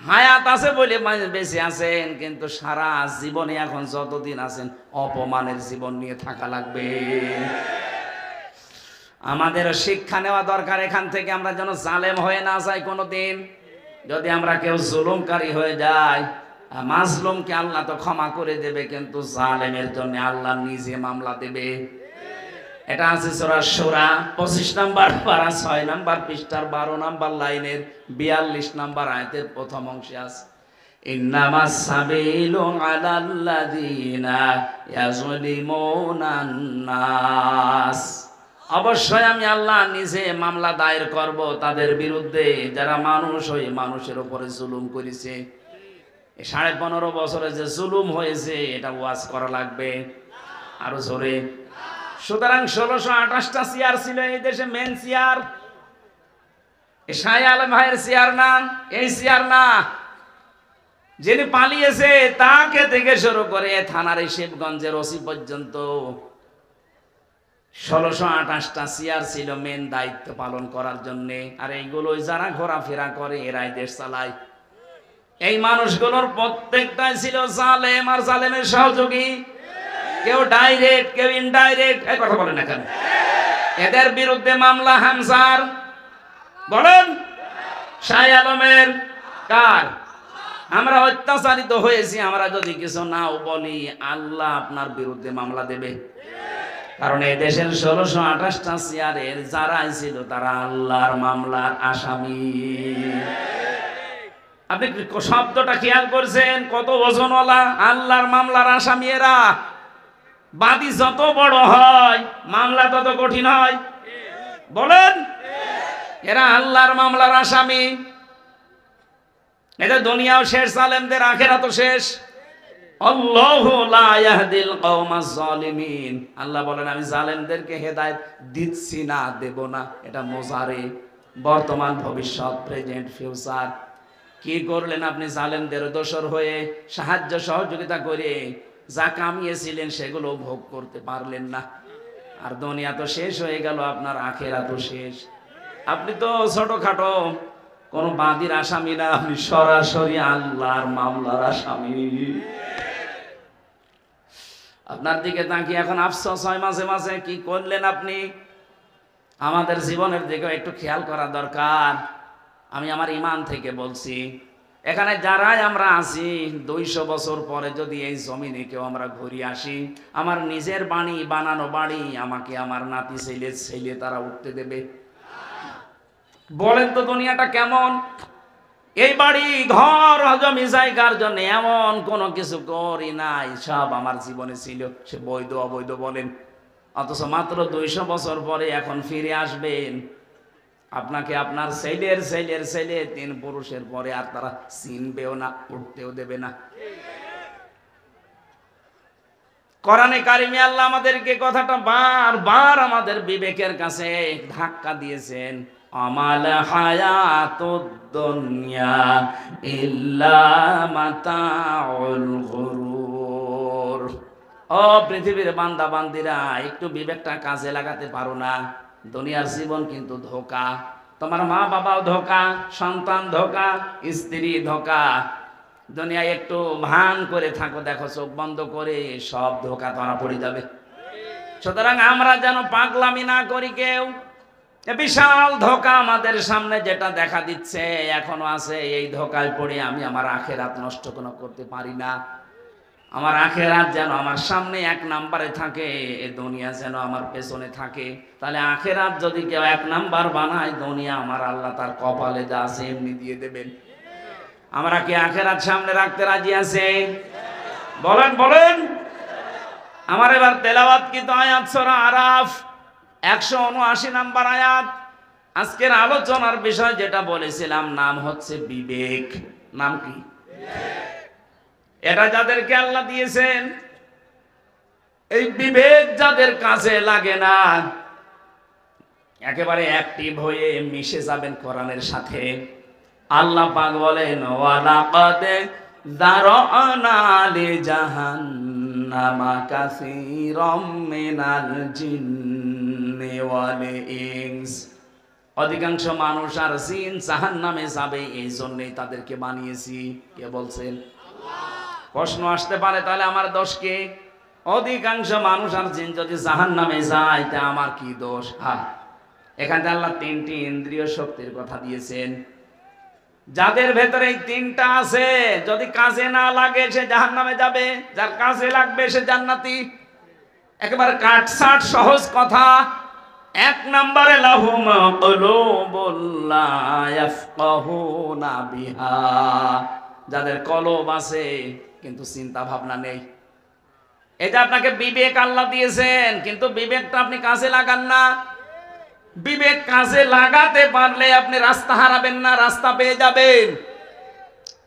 হায়াত আছে বলে বেঁচে আছেন, কিন্তু সারা জীবনে এখন যতদিন আছেন অপমানের জীবন নিয়ে থাকা লাগবে। আমাদের শিক্ষা নেওয়া দরকার এখান থেকে, আমরা যেন জালেম হয়ে না যাই কোনোদিন। যদি আমরা কেউ জুলুমকারী হয়ে যাই, মাজলুমকে আল্লাহ তো ক্ষমা করে দেবে, কিন্তু জালেমের জন্য আল্লাহ নিজে মামলা দেবে। এটা আছে সূরা শূরা 25 নম্বর পারা 6 নম্বর পৃষ্ঠার 12 নম্বর লাইনের 42 নম্বর আয়াতের প্রথম অংশে আছে, ইন্নামাস সাবিলু আলাল্লাযিনা ইয়াজলিমুনান নাস। অবশ্যই আমি আল্লাহ নিজে মামলা দায়ের করব তাদের বিরুদ্ধে যারা মানুষ হয়ে মানুষের উপরে জুলুম করেছে। 15.5 বছরে যে জুলুম হয়েছে এটা ওয়াজ করা লাগবে আরো জোরে। সুতরাং 1628টা চেয়ার ছিল এই দেশে, মেন চেয়ার শাহ আলম ভাইয়ের চেয়ার না, এই চেয়ার না। যিনি পালিয়েছে তাকে থেকে শুরু করে থানার শিবগঞ্জের ওসি পর্যন্ত 1628টা চেয়ার ছিল মেন দায়িত্ব পালন করার জন্য। আর এইগুলো যারা ঘোরাফেরা করে এরাই দেশ চালায়। এই মানুষগুলোর প্রত্যেকটাই ছিল জালেম আর জালেমের সহযোগী, কেউ ডাইরেক্ট কেউ ইনডাইরেক্ট। এই কথা বলেন না কেন? এদের বিরুদ্ধে মামলা হামজার, বলেন শাহ আলমের, কার? আমরা অত্যাচারিত হয়েছি, আমরা যদি কিছু নাও বলি আল্লাহ আপনার বিরুদ্ধে মামলা দেবে। কারণ এই দেশের 1628টা চেয়ারের যারাই ছিল তারা আল্লাহর মামলার আসামি। আপনি শব্দটা খেয়াল করছেন? কত ওজনওয়ালা, আল্লাহর মামলার আসামি এরা। বাদী যত বড় হয় মামলা তত কঠিন হয়, বলেন। এরা আল্লাহর মামলার আসামি। এদের দুনিয়াও শেষ, জালেমদের আখিরাতও শেষ। আল্লাহু লা ইয়াহদিল কওমাজ জালিমিন। আল্লাহ বলেন আমি জালেমদেরকে হেদায়েত দিচ্ছি না, দেব না। এটা মুজারে, বর্তমান, ভবিষ্যৎ, প্রেজেন্ট, ফিউচার। কি করলেন আপনি? জালেমদের দোসর হয়ে সাহায্য সহযোগিতা করে যা কামিয়েছিলেন সেগুলো ভোগ করতে পারলেন না। আর দুনিয়া তো শেষ হয়ে গেল, আপনার আখিরাতও শেষ। আপনি তো ছোটখাটো কোন বাদীর আসামি না, আপনি সরাসরি আল্লাহর মামলার আসামি। আপনার দিকে তাকিয়ে এখন আফসোস হয় মাঝে মাঝে, কি করলেন আপনি? আমাদের জীবনের দিকে একটু খেয়াল করা দরকার। আমি আমার ঈমান থেকে বলছি, এখানে যারাই আমরা আছি 200 বছর পরে যদি এই জমিনে কেউ আমরা ঘুরে আসি, আমার নিজের বাড়ি, বানানো বাড়ি, আমাকে আমার নাতি ছেলে তারা উঠতে দেবে? বলেন তো দুনিয়াটা কেমন? এই বাড়ি ঘর জমি জায়গার জন্য এমন কোনো কিছু করি নাই, সব আমার জীবনে ছিল, সে বৈধ অবৈধ বলেন। অথচ মাত্র 200 বছর পরে এখন ফিরে আসবেন, আপনাকে আপনার ছেলের ছেলের ছেলে 3 পুরুষের পরে আর তারা চিনবেও না, উঠতেও দেবে না। কোরআনে কারিমে আল্লাহ আমাদেরকে কথাটা বারবার আমাদের বিবেকের কাছে ধাক্কা দিয়েছেন। আমাল হায়াতুদ দুনিয়া ইল্লা মাতাউল গুরুর। ও পৃথিবীর বান্দা বান্দিরা, একটু বিবেকটা কাজে লাগাতে পারো না? দুনিয়ার জীবন কিন্তু ধোঁকা। তোমার মা বাবাও ধোঁকা, সন্তান ধোঁকা, স্ত্রী ধোঁকা। দুনিয়ায় একটু ভান করে থাকো, দেখো চোখ বন্ধ করে সব ধোঁকা ধরা পড়ে যাবে। সুতরাং আমরা যেন পাগলামি না করি কেউ। বিশাল ধোঁকা আমাদের সামনে যেটা দেখা দিচ্ছে এখনো আছে, এই ধোঁকায় পড়ে আমি আমার আখেরাত নষ্ট কোনো করতে পারি না। আমার আখেরাত যেন আমার সামনে এক নাম্বারে থাকে, এ দুনিয়া যেন আমার পেছনে থাকে। তাহলে আখেরাত যদি কেউ এক নাম্বার বানায়, দুনিয়া আমার আল্লাহ তার কপালে যা আছে এমনি দিয়ে দেবেন। আমরা কি আখেরাত সামনে রাখতে রাজি আছে? বলেন বলেন। আমার এবার তেলাওয়াত কি তো আয়াত সূরা আরাফ 179 নাম্বার আয়াত। আজকের আলোচনার বিষয় যেটা বলেছিলাম, নাম হচ্ছে বিবেক। নাম কি? এটা যাদেরকে আল্লাহ দিয়েছেন, এই বিবেক যাদের কাছে লাগে না, একেবারে অ্যাক্টিভ হয়ে মিশে যাবেন কোরআনের সাথে। আল্লাহ পাক বলেন, ওয়ালাকাদ যারানা লিজাহান্নামা কাসীরাম মিনাল জিন্নি ওয়াল ইনস। অধিকাংশ মানুষ আর জিন জাহান্নামে যাবে, এই জন্যই তাদেরকে বানিয়েছি। কে বলছেন? প্রশ্ন আসতে পারে, তাহলে আমার দোষ কি? অধিকাংশ মানুষ আর জিন যদি জাহান্নামে যায়, তা আমার কি দোষ? হ্যাঁ, এখানে আল্লাহ 3টি ইন্দ্রিয় শক্তির কথা দিয়েছেন। যাদের ভেতরে এই 3টা আছে, যদি কাজে না লাগে সে জাহান্নামে যাবে, যার কাজে লাগবে সে জান্নাতি। একেবারে কাটছাট সহজ কথা। 1 নম্বরে লাহুম কুলুবুল লা ইয়াফকাহুনা বিহা, যাদের কলব আছে কিন্তু চিন্তা ভাবনা নেই। এটা আপনাকে বিবেক আল্লাহ দিয়েছেন, কিন্তু বিবেকটা আপনি কাজে লাগান না। বিবেক কাজে লাগাতে পারলে আপনি রাস্তা হারাবেন না, রাস্তা পেয়ে যাবেন।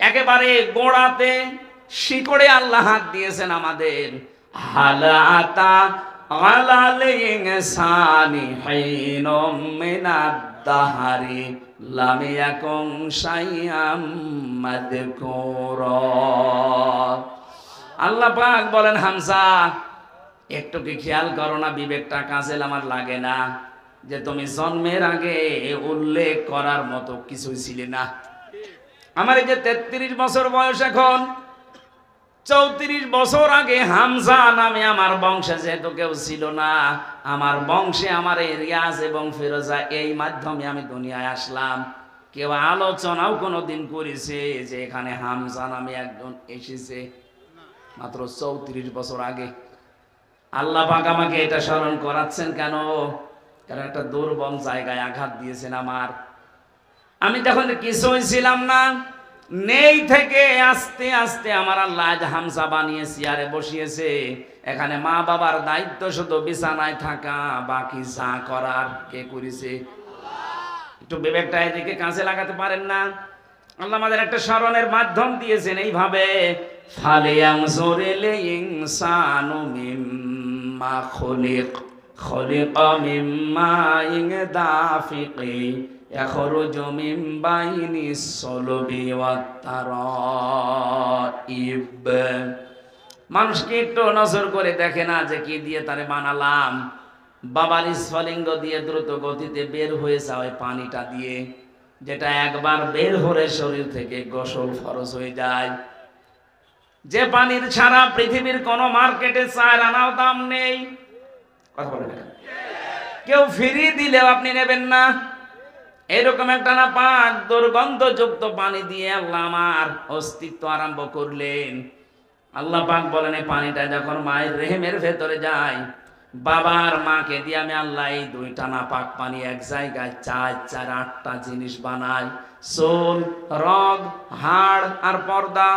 একেবারে গোড়াতে শিকড়ে আল্লাহ হাত দিয়েছেন আমাদের। হালাতা আলাল ইনসানি হিনুম মিনাদ দাহারি লাম ইয়াকুন শাইআম মাযকুরা। আল্লাহ পাক বলেন, হামজা একটু কি খেয়াল করো না, বিবেকটা কাজে আমার লাগে না, যে তুমি জন্মের আগে উল্লেখ করার মতো কিছুই ছিলে না। আমার এই যে 33 বছর বয়স, এখন 34 বছর আগে হামজা নামে আমার বংশে যেহেতু কেউ ছিল না, আমার বংশে আমার এই রিয়াজ এবং ফিরোজা, এই মাধ্যমে আমি দুনিয়ায় আসলাম। কেউ আলোচনাও কোনোদিন করেছে যে এখানে হামজা নামে একজন এসেছে? মাত্র 34 বছর আগে। আল্লাহ পাক আমাকে এটা স্মরণ করাচ্ছেন কেন? কারণ একটা দুর্বল জায়গায় আঘাত দিয়েছেন আমার। আমি তখন কিছুই ছিলাম না, নেই থেকে আস্তে আস্তে আমার আল্লাহ আজ হামজা বানিয়ে চেয়ারে বসিয়েছে। এখানে মা বাবার দায়িত্ব শুধু বিছানায় থাকা, বাকি যা করার কে করেছে? একটু বিবেকটা এদিকে কাজে লাগাতে পারেন না? আল্লাহ আমাদের একটা স্মরণের মাধ্যম দিয়েছেন এইভাবে, ফালিয়ানজুরিল ইনসানু মিম্মা খুলিক খুলিকা মিম্মা দাফিকি ইয়াখরুজু মিন বাইনিস সুলবি ওয়াত তারাইব। মানুষকে একটু নজর করে দেখে না যে কি দিয়ে তারে বানালাম। বাবার স্ফলিঙ্গ দিয়ে দ্রুত গতিতে বের হয়ে যাওয়া পানিটা দিয়ে, যেটা একবার বের হলে শরীর থেকে গোসল ফরজ হয়ে যায়। যে পানির ছাড়া পৃথিবীর কোন মার্কেটে 4 আনাও দাম নেই। কথা বলেন, কেউ ফ্রি দিলেও আপনি নেবেন না। এরকম একটা না পাক দুর্গন্ধযুক্ত পানি দিয়ে আল্লাহ আমার অস্তিত্ব আরম্ভ করলেন। আল্লাহ পাক বলেন, এই পানিটা যখন মায়ের রেহেমের ভেতরে যায়, বাবার মাকে দিয়ে আমি আল্লাহ এই 2টা না পাক পানি এক জায়গায় 4 8টা জিনিস বানাই। চুল, রগ, হাড় আর পর্দা,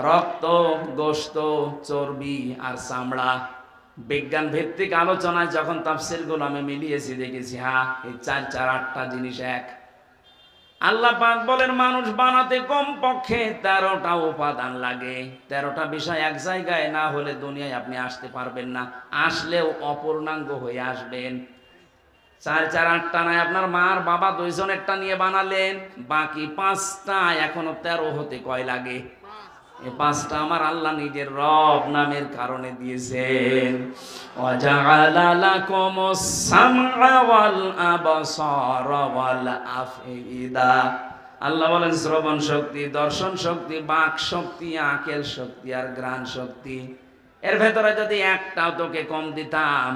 রক্ত, গোশত, চর্বি আর চামড়া। বিজ্ঞান ভিত্তিক আলোচনায় যখন তাফসীরগুলো আমি মিলিয়েছি, দেখেছি হ্যাঁ, এই 4 8টা জিনিস এক। আল্লাহ পাক বলেন, মানুষ বানাতে কমপক্ষে 13টা উপাদান লাগে। 13টা বিষয় এক জায়গায় না হলে দুনিয়ায় আপনি আসতে পারবেন না, আসলেও অপূর্ণাঙ্গ হয়ে আসবেন। 4 4 8টা নাই, আপনার মার বাবা দুইজনেরটা নিয়ে বানালেন, বাকি 5টা এখনো 13 হতে কয় লাগে? এই 5টা আমার আল্লাহ নিজের রব নামের কারণে দিয়েছেন। ওয়াজআলা লাকুমুস সামআ ওয়াল আবসারা ওয়াল আফইদা। আল্লাহ বলেন শ্রবণ শক্তি, দর্শন শক্তি, বাক শক্তি, আকেল শক্তি আর ঘ্রাণ শক্তি, এর ভেতরে যদি একটাও তোকে কম দিতাম,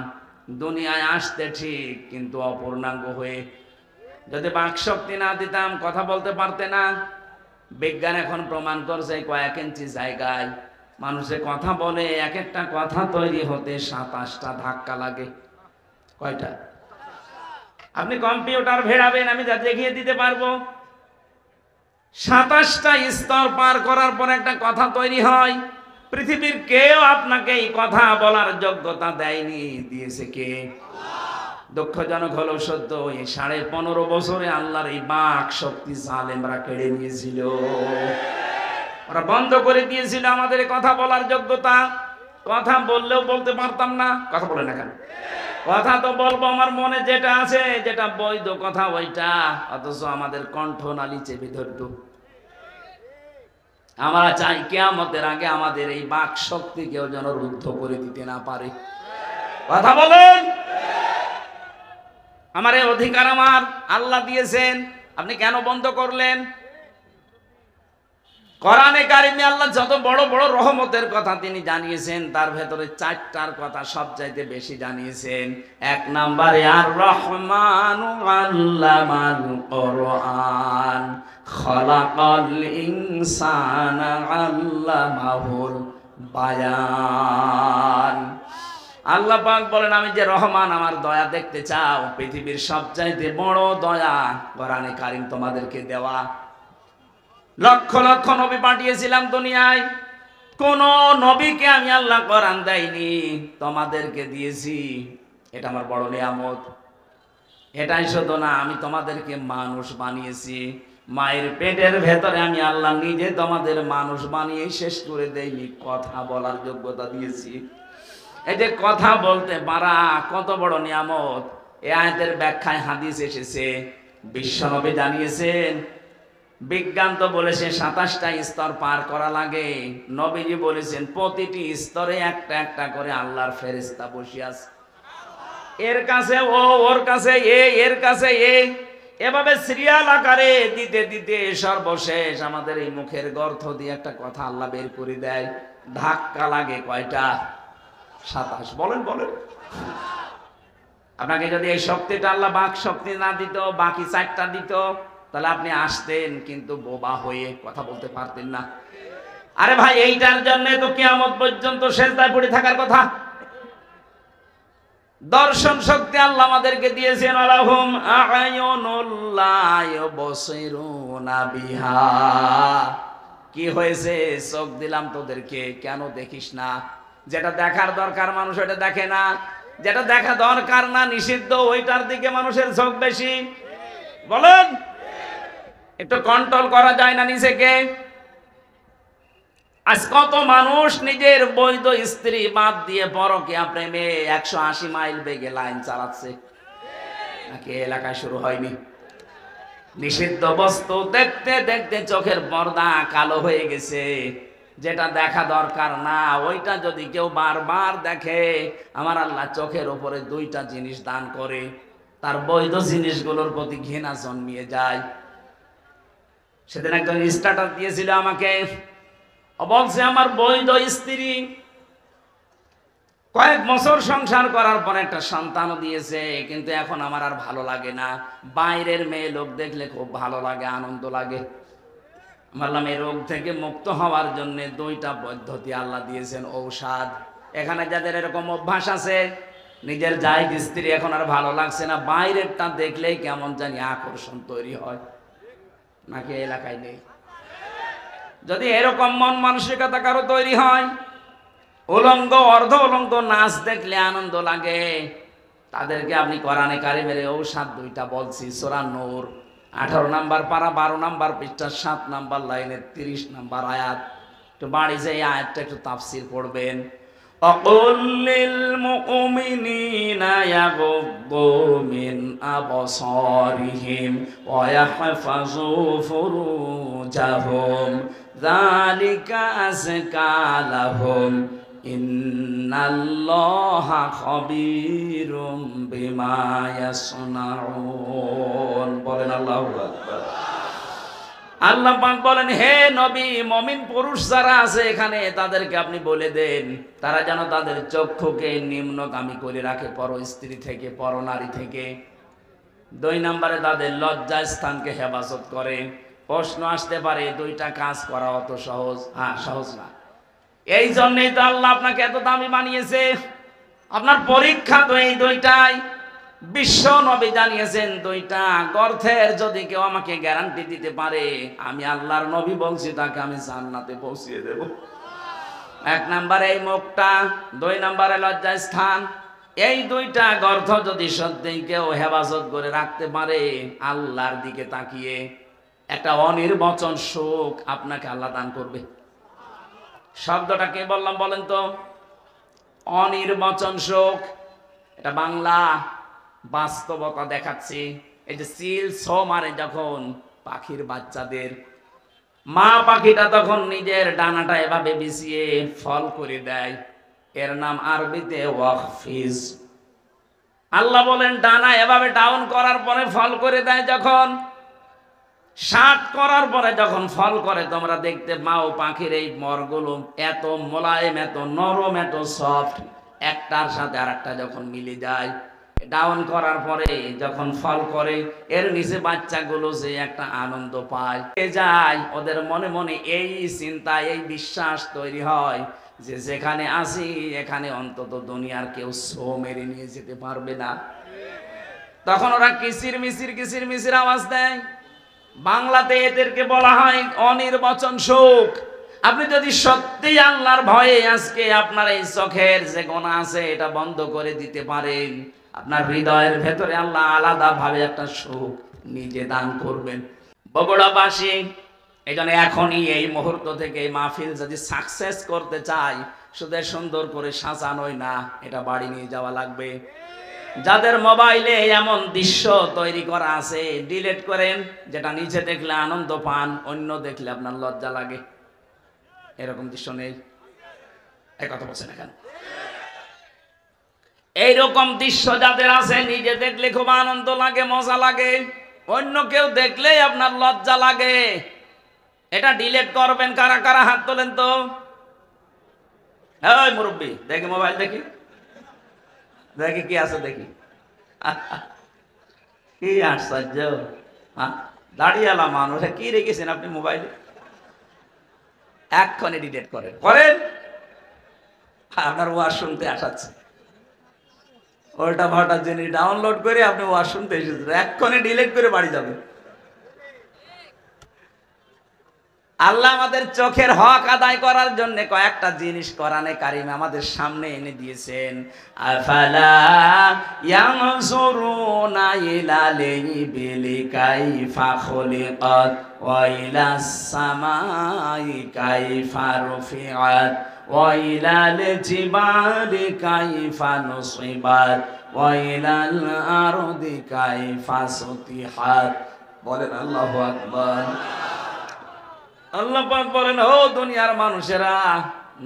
দুনিয়ায় আসতে ঠিক কিন্তু অপূর্ণাঙ্গ হয়ে। যদি বাক শক্তি না দিতাম কথা বলতে পারতে না। বিজ্ঞান এখন প্রমাণ করছে কয়েক ইঞ্চি জায়গায় মানুষে কথা বলে, এক একটা কথা তৈরি হতে 27টা ধাক্কা লাগে। কয়টা? আপনি কম্পিউটার ভেড়াবেন, আমি যা দেখিয়ে দিতে পারবো। 27টা স্তর পার করার পর একটা কথা তৈরি হয়। পৃথিবীর কেউ আপনাকে এই কথা বলার যোগ্যতা দেয়নি, দিয়েছে কে? দুঃখজনক হলো সত্য, এই 15.5 বছরে আল্লাহর এই বাক শক্তি জালেমরা কেড়ে নিয়েছিল। ওরা বন্ধ করে দিয়েছিল আমাদের কথা বলার যোগ্যতা। কথা বললেও বলতে পারতাম না। কথা বলে না কেন? কথা তো বলবো আমার মনে যেটা আছে, যেটা বৈধ কথা ওইটা, অথচ আমাদের কণ্ঠনালী চেপে ধরত। আমরা চাই কিয়ামতের আগে আমাদের এই বাক শক্তি কেউ যেন রুদ্ধ করে দিতে না পারে। কথা বলেন। আমার এই অধিকার আমার আল্লাহ দিয়েছেন, আপনি কেন বন্ধ করলেন? কোরআনে কারিমে আল্লাহ যত বড় বড় রহমতের কথা তিনি জানিয়েছেন, তার ভেতরে 4টার কথা সবচাইতে বেশি জানিয়েছেন। 1 নম্বরে আর রহমানু আল্লামাল কোরআন খালাকাল ইনসানা আল্লামাহুল বায়ান। আল্লাহ পাক বলেন, আমি যে রহমান, আমার দয়া দেখতে চাও, পৃথিবীর সবচাইতে বড় দয়া কোরআনে কারিম তোমাদেরকে দেওয়া। লক্ষ লক্ষ নবী পাঠিয়েছিলাম দুনিয়ায়, কোন নবীকে আমি আল্লাহ কোরআন দেয়নি, তোমাদেরকে দিয়েছি। এটা আমার বড় নিয়ামত। এটাই শুধু না, আমি তোমাদেরকে মানুষ বানিয়েছি। মায়ের পেটের ভেতরে আমি আল্লাহ নিজে তোমাদের মানুষ বানিয়ে শেষ করে দেইনি, কথা বলার যোগ্যতা দিয়েছি। এই যে কথা বলতে পারা কত বড় নিয়ামত। এই আয়াতের ব্যাখ্যায় হাদিস এসেছে, বিশ্বনবী জানিয়েছেন, বিজ্ঞান তো বলেছে 27টা স্তর পার করা লাগে, নবীজি বলেছেন প্রতিটি স্তরে একটা একটা করে আল্লাহর ফেরেশতা বসে আছে। এর কাছে ও, ওর কাছে এ, এর কাছে এ, এভাবে সিরিয়াল আকারে দিতে দিতে সর্বশেষ আমাদের এই মুখের গর্ত দিয়ে একটা কথা আল্লাহ বের করে দেয়। ধাক্কা লাগে কয়টা? 27। বলেন বলেন। আপনাকে যদি এই শক্তিটা আল্লাহ বাক শক্তি না দিত, বাকি 4টা দিত, তাহলে আপনি আসতেন কিন্তু বোবা হয়ে, কথা বলতে পারতেন না। আরে ভাই, এইটার জন্য তো কিয়ামত পর্যন্ত সেজদায় পড়ে থাকার কথা। দর্শন শক্তি আল্লাহ আমাদেরকে দিয়েছেন, আলাহুম আ'য়ুনুল লা ইউবসিরুনা বিহা। কি হয়েছে? চোখ দিলাম তোদেরকে, কেন দেখিস না? যেটা দেখার দরকার মানুষ ওটা দেখে না, যেটা দেখা দরকার না, নিষিদ্ধ, ওইটার দিকে মানুষের চোখ বেশি। বলেন, একটু কন্ট্রোল করা যায় না নিজেকে? আজ কত মানুষ নিজের বৈধ স্ত্রী বাদ দিয়ে পরকীয়া প্রেমে 180 মাইল বেগে লাইন চালাচ্ছে। নাকি এলাকায় শুরু হয়নি? নিষিদ্ধ বস্তু দেখতে দেখতে চোখের পর্দা কালো হয়ে গেছে। যেটা দেখা দরকার না ওইটা যদি কেউ বারবার দেখে, আমার আল্লাহ চোখের উপরে 2টা জিনিস দান করে, তার বৈধ জিনিসগুলোর প্রতি ঘৃণা জন্মিয়ে যায়। সেদিন একজন স্ট্যাটাস দিয়েছিল আমাকে, বলছে আমার বৈধ স্ত্রী কয়েক বছর সংসার করার পর একটা সন্তানও দিয়েছে, কিন্তু এখন আমার আর ভালো লাগে না। বাইরের মেয়ে লোক দেখলে খুব ভালো লাগে, আনন্দ লাগে। বললাম, এই রোগ থেকে মুক্ত হওয়ার জন্য 2টা পদ্ধতি আল্লাহ দিয়েছেন, ঔষধ। এখানে যাদের এরকম অভ্যাস আছে, নিজের জায়েজ স্ত্রী এখন আর ভালো লাগছে না, বাইরেরটা দেখলেই কেমন জানি আকর্ষণ তৈরি হয়, নাকি এলাকায় নেই? যদি এরকম মন মানসিকতা কারো তৈরি হয়, উলঙ্গ অর্ধ উলঙ্গ নাচ দেখলে আনন্দ লাগে, তাদেরকে আপনি কোরআনে কারিমের ঔষধ 2টা বলছি। সূরা নূর 18 নম্বর পারা 12 নম্বর পৃষ্ঠা 7 নম্বর লাইনের 30 নম্বর আয়াত। একটু বাড়ি যে আয়াতটা একটু তাফসীর পড়বেন। وقل للمؤمنين يغضوا من أبصارهم ويحفظوا فروجهم ذلك أزكى لهم إن الله خبير بما يصنعون বলেন আল্লাহু আকবার। আল্লাহ পাক বলেন, হে নবী, মুমিন পুরুষ যারা আছে এখানে তাদেরকে আপনি বলে দেন তারা যেন তাদের চক্ষুকে নিম্নগামী করে রাখে পর স্ত্রী থেকে, পর নারী থেকে। 2 নম্বরে তাদের লজ্জা স্থানকে হেফাজত করে। প্রশ্ন আসতে পারে দুইটা কাজ করা অত সহজ? হ্যাঁ, সহজ না। এই জন্যই তো আল্লাহ আপনাকে এত দামি বানিয়েছে। আপনার পরীক্ষা তো এই দুইটাই। বিশ্ব নবী জানিয়েছেন দুইটা গর্থের যদি কেউ আমাকে গ্যারান্টি দিতে পারে, আমি আল্লাহর নবী বলছি তাকে আমি জান্নাতে পৌঁছিয়ে দেব। 1 নম্বরে এই মুখটা, 2 নম্বরে লজ্জা স্থান। এই দুইটা গর্থ যদি সত্যিই কেউ হেফাজত করে রাখতে পারে, আল্লাহর দিকে তাকিয়ে একটা অনির্বচন সুখ আপনাকে আল্লাহ দান করবে। শব্দটা কে বললাম বলেন তো? অনির্বচন সুখ। এটা বাংলা, বাস্তবতা দেখাচ্ছি। এই যে সিল ছো মারে যখন পাখির বাচ্চাদের, মা পাখিটা তখন নিজের ডানাটা এভাবে বিছিয়ে ফল করে দেয়, এর নাম আরবিতে ওয়াকফিজ। আল্লাহ বলেন ডানা এভাবে ডাউন করার পরে ফল করে দেয়, যখন শাট করার পরে যখন ফল করে, তোমরা দেখতে পাও পাখির এই মরগুলো এত মোলায়েম, এত নরম, এত সফট, একটার সাথে আরেকটা যখন মিলে যায়, ডাউন করার পরে যখন ফল করে, এর নিচে বাচ্চাগুলো যে একটা আনন্দ পায় যায়, ওদের মনে মনে এই চিন্তা, এই বিশ্বাস তৈরি হয় যে যেখানে আসি এখানে অন্তত দুনিয়ার কেউ ছো মেরে নিয়ে যেতে পারবে না। তখন ওরা কিচির মিচির আওয়াজ দেয়। বাংলাতে এদেরকে বলা হয় অনির্বচন সুখ। আপনি যদি সত্যি আল্লাহর ভয়ে আজকে আপনার এই চোখের যে গোনা আছে এটা বন্ধ করে দিতে পারেন, আপনার হৃদয়ের ভেতরে আল্লাহ আলাদা ভাবে একটা সুখ নিজে দান করবেন। বগুড়াবাসী এই জন্য এখনই এই মুহূর্ত থেকে এই মাহফিল যদি সাকসেস করতে চাই, শুধু সুন্দর করে সাজানোই না, এটা বাড়ি নিয়ে যাওয়া লাগবে। যাদের মোবাইলে এমন দৃশ্য তৈরি করা আছে, ডিলিট করেন। যেটা নিচে দেখলে আনন্দ পান, অন্য দেখলে আপনার লজ্জা লাগে। এরকম দৃশ্য নেই? এই কথা বলছেন এখানে? এইরকম দৃশ্য যাদের আছে, নিজে দেখলে খুব আনন্দ লাগে, মজা লাগে, অন্য কেউ দেখলেই আপনার লজ্জা লাগে। এটা ডিলিট করবেন। কারা কারা হাত তোলেন তো? এই মুরব্বী, দেখি মোবাইল, দেখি দেখি কি আছে, দেখি। কি আশ্চর্য! দাঁড়িয়ালা মানুষ, কি রেখেছেন আপনি মোবাইলে? এক্ষণে ডিলিট করেন। আপনার ওয়াজ শুনতে আসাচ্ছে, ওটা ভাটা জিনিস ডাউনলোড করে আপনি ওয়াজ শুনতে এসেছেন, এক্ষণে ডিলিট করে বাড়ি যাবেন। আল্লাহ আমাদের চোখের হক আদায় করার জন্য কয়েকটা জিনিস কোরআনে কারিমে আমাদের সামনে এনে দিয়েছেন। আফালা ইয়ানজুরুনা ইলাল ইবিলি কাইফা খুলিকাত ওয়া ইলাস সামাই কাইফা রুফিআত ওয়া ইলাল জিবালি কাইফা নুসিবাত ওয়া ইলাল আরদি কাইফা সুতিহাত। বলেন আল্লাহু আকবার। আল্লাহ পাক বলেন, ও দুনিয়ার মানুষেরা,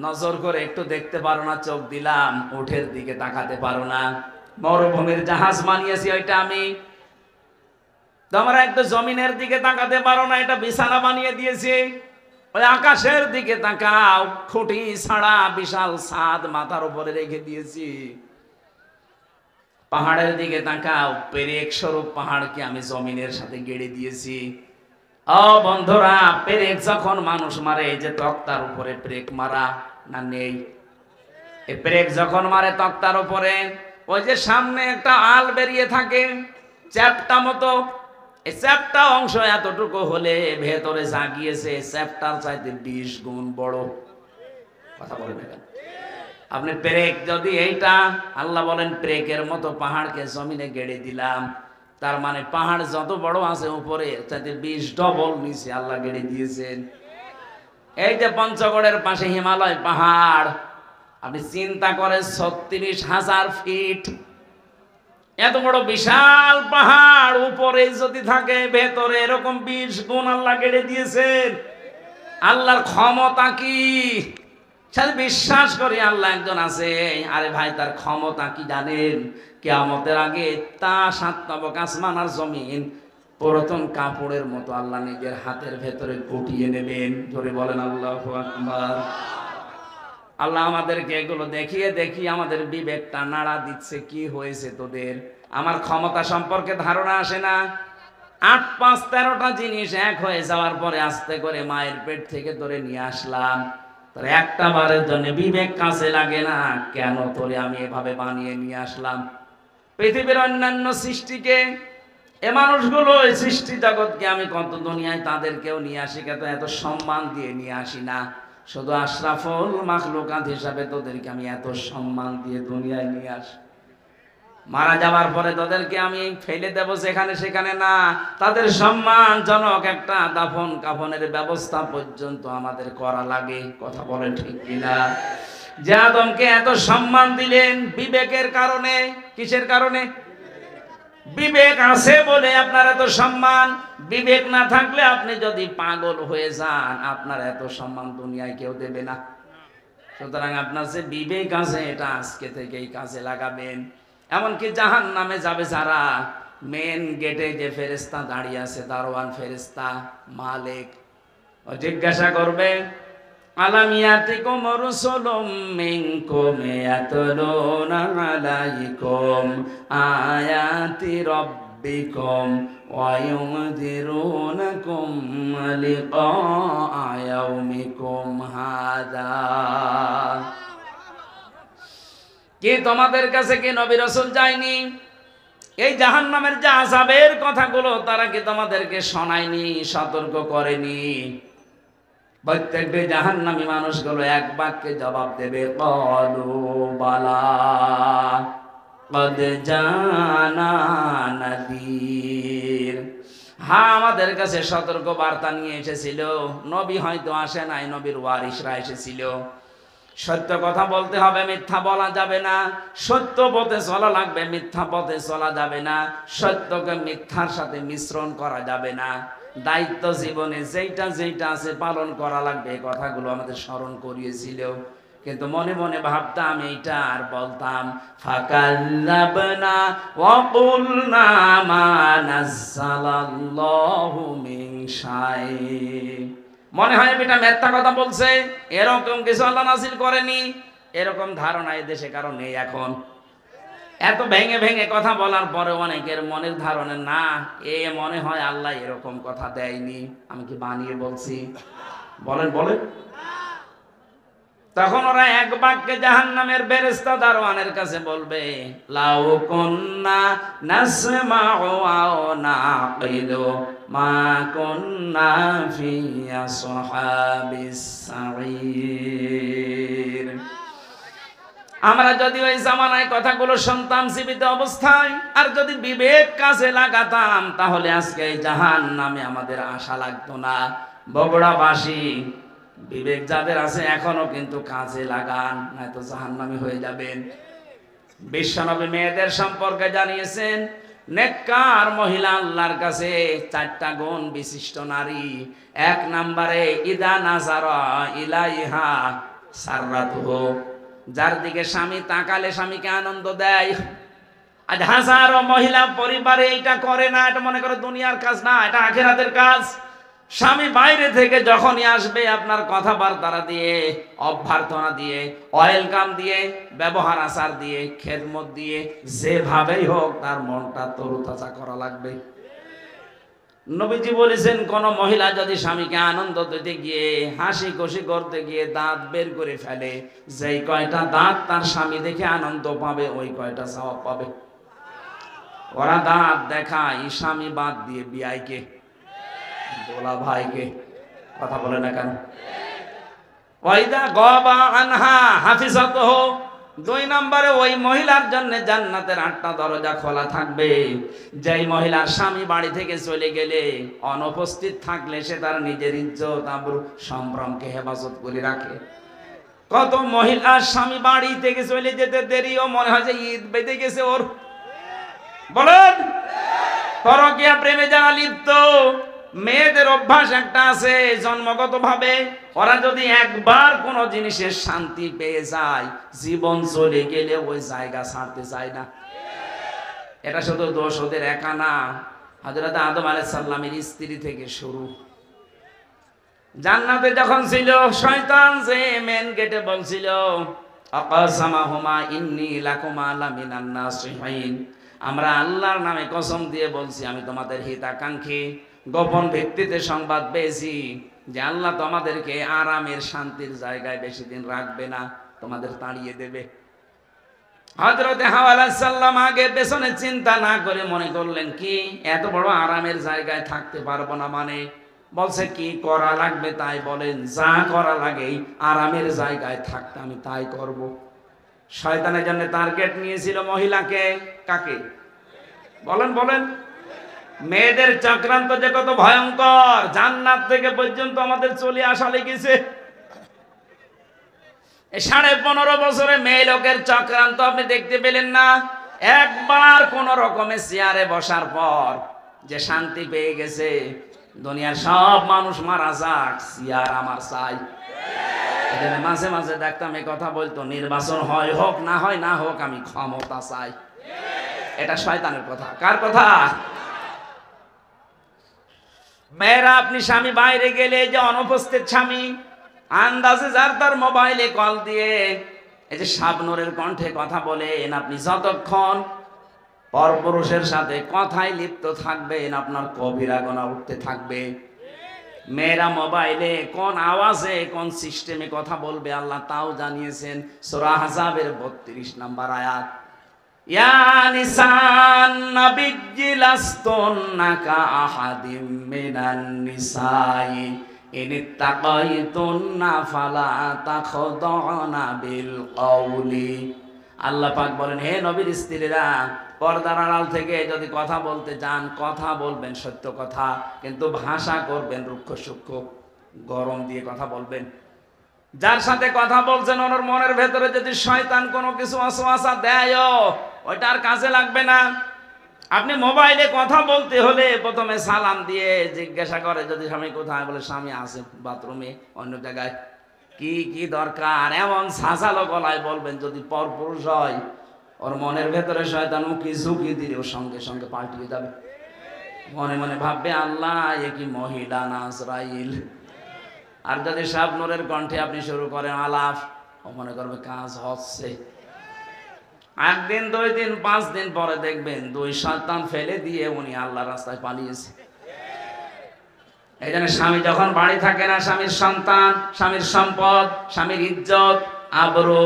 নজর করে একটু দেখতে পারো না? চোখ দিলাম, উঠের দিকে তাকাতে পারো না? মরুভূমির জাহাজ বানিয়েছি ওইটা আমি। তোমরা একটু জমিনের দিকে তাকাতে পারো না? এটা বিছানা বানিয়ে দিয়েছি। ওই আকাশের দিকে তাকাও, খুঁটি ছাড়া বিশাল ছাদ মাথার উপরে রেখে দিয়েছি। পাহাড়ের দিকে তাকাও, পেরেক স্বরূপ পাহাড়কে আমি জমিনের সাথে গেড়ে দিয়েছি। ও বন্ধুরা, পেরেক যখন মানুষ মারে, যে তক্তার উপরে পেরেক মারা না নেই? এই পেরেক যখন মারে তক্তার উপরে, ওই যে সামনে একটা আল বেরিয়ে থাকে চ্যাপটা মতো, এই চ্যাপটা অংশ এতটুকু হলে ভেতরে যা গিয়েছে চ্যাপটার চাইতে 20 গুণ বড়। কথা বলেন কেন? আপনি পেরেক যদি এইটা, আল্লাহ বলেন পেরেকের মতো পাহাড়কে জমিনে গেড়ে দিলাম, তার মানে পাহাড় যত বড় আছে উপরে তাতে 20 ডবল নিচে আল্লাহ গেড়ে দিয়েছেন। এই যে পঞ্চগড়ের পাশে হিমালয় পাহাড়, আপনি চিন্তা করেন ৩৬,০০০ ফিট, এত বড় বিশাল পাহাড়, উপরে যদি থাকে ভেতরে এরকম ২০ গুণ আল্লাহ কেটে দিয়েছেন। আল্লাহর ক্ষমতা কি সাথে বিশ্বাস করি আল্লাহ একজন আছে। আরে ভাই, তার ক্ষমতা কি জানেন? কিয়ামতের আগে তা ৭ তবক আসমান আর জমিন পুরাতন কাপড়ের মতো আল্লাহ নিজের হাতের ভেতরে গুটিয়ে নেবেন। জোরে বলেন আল্লাহু আকবার। আল্লাহ আমাদেরকে এগুলো দেখিয়ে দেখিয়ে আমাদের বিবেকটা নাড়া দিচ্ছে। কি হয়েছে তোদের? আমার ক্ষমতা সম্পর্কে ধারণা আসে না? ৮, ৫, ১৩টা জিনিস এক হয়ে যাওয়ার পরে আস্তে করে মায়ের পেট থেকে ধরে নিয়ে আসলাম, তোর একটা বারের জন্য বিবেক কাছে লাগে না? কেন তোরে আমি এভাবে বানিয়ে নিয়ে আসলাম? পৃথিবীর অন্যান্য সৃষ্টিকে, এ মানুষগুলো এই সৃষ্টি জগৎকে আমি কত দুনিয়ায় তাদেরকেও নিয়ে আসি, কিন্তু এত সম্মান দিয়ে নিয়ে আসি না। শুধু আশরাফুল মাখলুকাত হিসাবে তোদেরকে আমি এত সম্মান দিয়ে দুনিয়ায় নিয়ে আসি। মারা যাওয়ার পরে তোদেরকে আমি ফেলে দেব যেখানে সেখানে না, তাদের সম্মানজনক একটা দাফন কাফনের ব্যবস্থা পর্যন্ত আমাদের করা লাগে। কথা বলেন ঠিক কিনা? যে আদমকে এত সম্মান দিলেন বিবেকের কারণে। কিসের কারণে? বিবেক আছে বলে আপনার এত সম্মান। বিবেক না থাকলে আপনি যদি পাগল হয়ে যান, আপনার এত সম্মান দুনিয়ায় কেউ দেবে না। সুতরাং আপনার যে বিবেক আছে এটা আজকে থেকেই কাজে লাগাবেন। এমনকি জাহান্নামে যাবে যারা, মেন গেটে যে ফেরেশতা দাঁড়িয়ে আছে, দারোয়ান ফেরেশতা মালিক, ও জিজ্ঞাসা করবে, আলাম ইয়াতিকুম রাসূলুম মিনকুম ইয়াতলুনা আলাইকুম আয়াতি রাব্বিকুম ওয়া ইউনযিরুনাকুম লিকা ইয়াউমিকুম হাযা। কি তোমাদের কাছে কি নবী রাসূল যায়নি? এই জাহান্নামের যে আযাবের কথাগুলো তারা কি তোমাদেরকে শোনায়নি, সতর্ক করেনি? প্রত্যেকটি জাহান্নামী মানুষগুলো এক বাক্যে জবাব দেবে, ক্বালু বালা ক্বাদ জানা নাযীর। হ্যাঁ, আমাদের কাছে সতর্ক বার্তা নিয়ে এসেছিল। নবী হয়তো আসে নাই, নবীর ওয়ারিসরা এসেছিল। সত্য কথা বলতে হবে, মিথ্যা বলা যাবে না। সত্য পথে চলা লাগবে, মিথ্যা পথে চলা যাবে না। সত্যকে মিথ্যার সাথে মিশ্রণ করা যাবে না। দায়িত্ব জীবনে যেইটা যেইটা আছে পালন করা লাগবে, এই কথাগুলো আমাদের স্মরণ করিয়েছিল। কিন্তু মনে মনে ভাবতাম এইটা আর বলতাম, ফাকাল্লাবনা ওয়া কুলনা মা নাযালাল্লাহু মিন শাই। মনে হয় এটা মিথ্যা কথা বলছে, এরকম কিছু আল্লাহ নাযিল করেনি। এরকম ধারণা এই দেশে কারণ নেই। এখন এত ভেঙে ভেঙে কথা বলার পরে অনেকের মনের ধারণা না, এ মনে হয় আল্লাহ এরকম কথা দেয়নি, আমি কি বানিয়ে বলছি? বলেন বলেন। তখন ওরা এক বাক্যে জাহান্নামের ফেরেশতা দারওয়ানের কাছে বলবে, লাউ কুন্না নাসমাউ আও নাকিলু মা কুন্না ফি আসহাবিস সাঈর। আমরা যদি ওই জামানায় কথাগুলো শুনতাম জীবিত অবস্থায়, আর যদি বিবেক কাজে লাগাতাম, তাহলে আজকে এই জাহান্নামে আমাদের আশা লাগতো না। বগুড়াবাসী, বিবেক যাদের আছে এখনো কিন্তু কাজে লাগান, নয়তো জাহান্নামী হয়ে যাবেন। বিশ্বনবী মেয়েদের সম্পর্কে জানিয়েছেন, নেককার মহিলা আল্লাহর কাছে 4টা গুণ বিশিষ্ট নারী। 1 নম্বরে ইদা নাজারা ইলাইহা সাররাতুহু, যার দিকে স্বামী তাকালে স্বামীকে আনন্দ দেয়। আজ হাজারো মহিলা পরিবারে এটা করে না, এটা মনে করে দুনিয়ার কাজ না, এটা আখিরাতের কাজ। স্বামী বাইরে থেকে যখনই আসবে, আপনার কথাবার্তা দিয়ে, অভ্যর্থনা দিয়ে, ওয়েলকাম দিয়ে, ব্যবহার আচার দিয়ে, খেদমত দিয়ে, যেভাবেই হোক তার মনটা তরুতাজা করা লাগবে। নবীজি বলেছেন, কোন মহিলা যদি স্বামীকে আনন্দ দিতে গিয়ে, হাসি খুশি করতে গিয়ে দাঁত বের করে ফেলে, যেই কয়টা দাঁত তার স্বামী দেখে আনন্দ পাবে, ওই কয়টা সওয়াব পাবে। ওরা দাঁত দেখায় স্বামী বাদ দিয়ে বিয়াইকে, দোলা ভাইকে। কথা বলে না কেন? ওয়াইদা গাবা আনহা হাফিজাতুহু, 2 নম্বরে ওই মহিলার জন্য জান্নাতের 8টা দরজা খোলা থাকবে। যেই মহিলার স্বামী বাড়ি থেকে চলে গেলে, অনুপস্থিত থাকলে সে তার নিজের ইজ্জত আবরু সম্ভ্রমকে হেফাজত করে রাখে। কত মহিলা স্বামী বাড়ি থেকে চলে যেতে দেরিও মনে হয় যে ঈদ বেঁধে গেছে ওর। বলেন, পরকীয়া প্রেমে যারা লিপ্ত, মেয়েদের অভ্যাস একটা আছে জন্মগত ভাবে, ওরা যদি একবার কোনো জিনিসের শান্তি পেয়ে যায়, জীবন চলে গেলে ওই জায়গা ছাড়তে চায় না। এটা শুধু দোষ ওদের একা না, হযরত আদম আলাইহিস সালামের স্ত্রী থেকে শুরু। জান্নাতে যখন ছিল, শয়তান যে মেন গেটে বলছিল, আকাসামাহুমা ইন্নী লাকুমা লামিনান নাসিহিন, আমরা আল্লাহর নামে কসম দিয়ে বলছি আমি তোমাদের হিতাকাঙ্ক্ষী। গোপন ভিত্তিতে সংবাদ পেয়েছি যে আল্লাহ তোমাদেরকে আরামের শান্তির জায়গায় বেশি দিন রাখবে না, তোমাদের তাড়িয়ে দেবে। হযরত হাওয়া আলাইহিস সালাম আগে পেছনে চিন্তা না করে মনে করলেন, কি এত বড় আরামের জায়গায় থাকতে পারবো না, মানে বলছে কি করা লাগবে তাই বলেন, যা করা লাগে আরামের জায়গায় থাকতে আমি তাই করব। শয়তানের জন্য টার্গেট নিয়েছিল মহিলাকে, কাকে বলেন বলেন? মেয়েদের চক্রান্ত যে কত ভয়ঙ্কর, জান্নাত থেকে পর্যন্ত আমাদের চলে আসা লেগেছে। 15.5 বছরে মেয়ে লোকের চক্রান্ত আপনি দেখতে পেলেন না? একবার কোন রকমে চেয়ারে বসার পর যে শান্তি পেয়ে গেছে, দুনিয়ার সব মানুষ মারা যাক, চেয়ার আমার চাই। মাঝে মাঝে দেখতাম এই কথা বলতো, নির্বাচন হয় হোক না হয় না হোক, আমি ক্ষমতা চাই। এটা শয়তানের কথা। কার কথা? মেয়েরা, আপনি স্বামী বাইরে গেলে যে অনুপস্থিত স্বামী, আন্দাজে যার তার মোবাইলে কল দিয়ে এই যে শাবনূরের কণ্ঠে কথা বলেন, আপনি যতক্ষণ পরপুরুষের সাথে কথায় লিপ্ত থাকবেন আপনার কবিরা গুনাহ উঠতে থাকবে। মেয়েরা মোবাইলে কোন আওয়াজে কোন সিস্টেমে কথা বলবে আল্লাহ তাও জানিয়েছেন। সূরা আহজাবের 32 নম্বর আয়াত, ইয়া নিসান নাবিয়্যি লাস্তুন্না কা আহাদিম মিনান নিসাই ইনিত্তাকাইতুন্না ফালা তাখদাউনা বিল কওলি। আল্লাহ পাক বলেন, হে নবীর স্ত্রীরা, পর্দার আড়াল থেকে যদি কথা বলতে চান, কথা বলবেন সত্য কথা, কিন্তু ভাষা করবেন রুক্ষ সূক্ষ্ম, গরম দিয়ে কথা বলবেন। যার সাথে কথা বলছেন ওনার মনের ভেতরে যদি শয়তান কোনো কিছু ওয়াসওয়াসা দেয়, ওইটা আর কাজে লাগবে না। আপনি মোবাইলে কথা বলতে হলে প্রথমে সালাম দিয়ে জিজ্ঞাসা করে, যদি স্বামী কোথায়, বলে স্বামী আছে বাথরুমে অন্য জায়গায়, কি কি দরকার, এমন সাজালো গলায় বলবেন। যদি পরপুরুষ হয়, ওর মনের ভেতরে শয়তান উকি ঝুঁকি দিয়ে ওর সঙ্গে সঙ্গে পাল্টিয়ে যাবে। মনে মনে ভাববে, আল্লাহ এ কি মহিলা না আজরাইল। আর যদি শাবনূরের কণ্ঠে আপনি শুরু করেন আলাপ, ও মনে করবে কাজ হচ্ছে। 1 দিন 2 দিন 5 দিন পরে দেখবেন 2 সন্তান ফেলে দিয়ে উনি আল্লাহ রাস্তায় পালিয়েছে। এই জন্য স্বামী যখন বাড়ি থাকে না, স্বামীর সন্তান, স্বামীর সম্পদ, স্বামীর ইজ্জত আবরু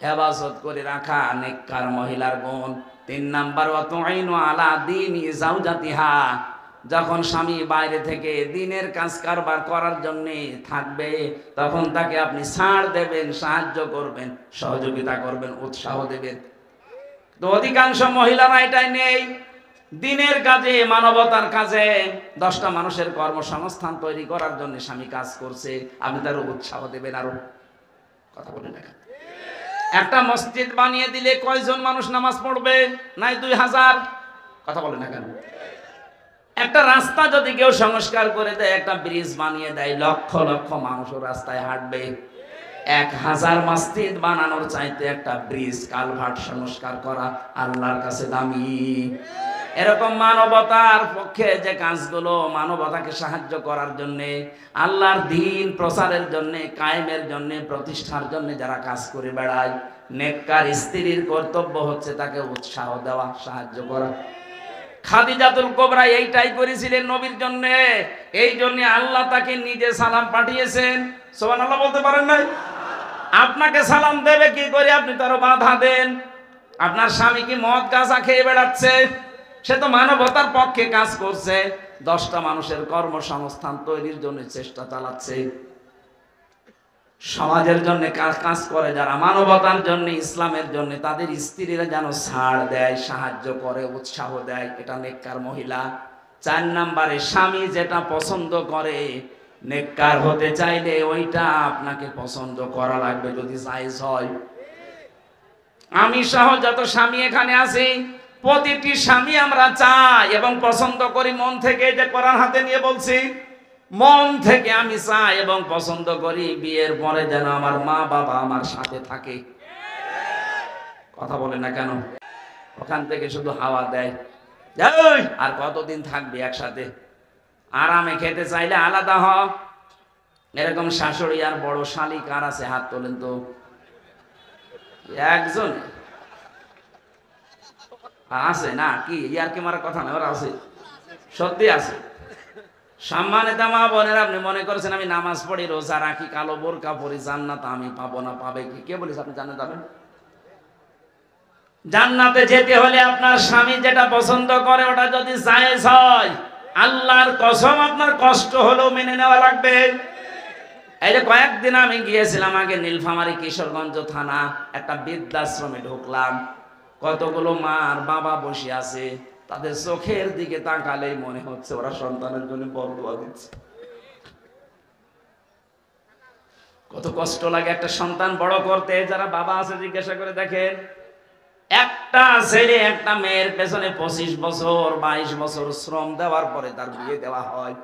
হেফাজত করে রাখা নেককার মহিলার গুণ। 3 নাম্বার, ওয়াতুইনু আলা দীনি যাওজাতিহা, যখন স্বামী বাইরে থেকে দিনের কাজ কারবার করার জন্য থাকবে, তখন তাকে আপনি ছাড় দেবেন, সাহায্য করবেন, সহযোগিতা করবেন, উৎসাহ দেবেন। তো অধিকাংশ মহিলারা এটাই নেই। দিনের কাজে, মানবতার কাজে, 10টা মানুষের কর্মসংস্থান তৈরি করার জন্য স্বামী কাজ করছে, আপনি তার উৎসাহ দেবেন। আরো কথা বলে দেখা, একটা মসজিদ বানিয়ে দিলে কয়জন মানুষ নামাজ পড়বে? নাই 2000। কথা বলে না কেন? একটা রাস্তা যদি কেউ সংস্কার করে দেয়, একটা ব্রিজ বানিয়ে দেয়, লক্ষ লক্ষ মানুষ রাস্তায় হাঁটবে। 1000 মসজিদ বানানোর চাইতে একটা ব্রিজ কালভার্ট সংস্কার করা আল্লাহর কাছে দামি। এরকম মানবতার পক্ষে যে কাজগুলো, মানবতাকে সাহায্য করার জন্য, আল্লাহর দ্বীন প্রচারের জন্য, কায়েমের জন্য, প্রতিষ্ঠার জন্য যারা কাজ করে বেড়ায়, নেককার স্ত্রীর কর্তব্য হচ্ছে তাকে উৎসাহ দেওয়া, সাহায্য করা। খাদিজাতুল কুবরা এইটাই করেছিলেন নবীর জন্য। এই জন্য আল্লাহ তাকে নিজে সালাম পাঠিয়েছেন। সুবহানাল্লাহ বলতে পারেন না? আপনাকে সালাম দেবে কি করে? আপনি তার বাধা দেন। আপনার স্বামী কি মদ গাঁজা খেয়ে বেড়াচ্ছে? সে তো মানবতার পক্ষে কাজ করছে, 10টা মানুষের কর্মসংস্থান তৈরির জন্য চেষ্টা চালাচ্ছে। সমাজের জন্য কাজ করে যারা, মানবতার জন্য, ইসলামের জন্য, তাদের স্ত্রীরা যেন ছাড় দেয়, সাহায্য করে, উৎসাহ দেয়। এটা নেককার মহিলা। 4 নম্বরে, স্বামী যেটা পছন্দ করে নেককার হতে চাইলে ওইটা আপনাকে পছন্দ করা লাগবে যদি জায়েজ হয়। আমি সহ যত স্বামী এখানে আছি, প্রতিটি স্বামী আমরা চাই এবং পছন্দ করি মন থেকে, যে কোরআন হাতে নিয়ে বলছি, মন থেকে আমি চাই এবং পছন্দ করি বিয়ের পরে যেন আমার মা বাবা আমার সাথে থাকে। কথা বলে না কেন? ওখান থেকে শুধু হাওয়া দেয়, আর কতদিন থাকবে একসাথে? আরামে খেতে চাইলে আলাদা হ। এরকম শাশুড়ি আর বড় শালি কার আছে? হাত তোলেন তো। একজন আছে না? কি ইয়ার কি মারার কথা না? ওরা আছে, সত্যি আছে। সম্মানিত মা বোনেরা, আপনি মনে করছেন আমি নামাজ পড়ি, রোজা রাখি, কালো বোরকা পরি, জান্নাত আমি পাবো না? পাবে কি? কে বলিস আপনি জান্নাত যাবেন? জান্নাতে যেতে হলে আপনার স্বামী যেটা পছন্দ করে ওটা যদি জায়েজ হয়, আল্লাহর কসম আপনার কষ্ট হলেও মেনে নেওয়া লাগবে। এই যে কয়েকদিন আমি গিয়েছিলাম আগে নীলফামারী কিশোরগঞ্জ থানা, একটা বৃদ্ধাশ্রমে ঢুকলাম। কতগুলো মা আর বাবা বসে আছে, তাদের চোখের দিকে তাকালেই মনে হচ্ছে ওরা সন্তানের জন্য বদদুয়া দিচ্ছে। কত কষ্ট লাগে একটা সন্তান বড় করতে। যারা বাবা আছে জিজ্ঞাসা করে দেখেন, একটা ছেলে একটা মেয়ের পেছনে 25 বছর 22 বছর শ্রম দেওয়ার পরে তার বিয়ে দেওয়া হয়।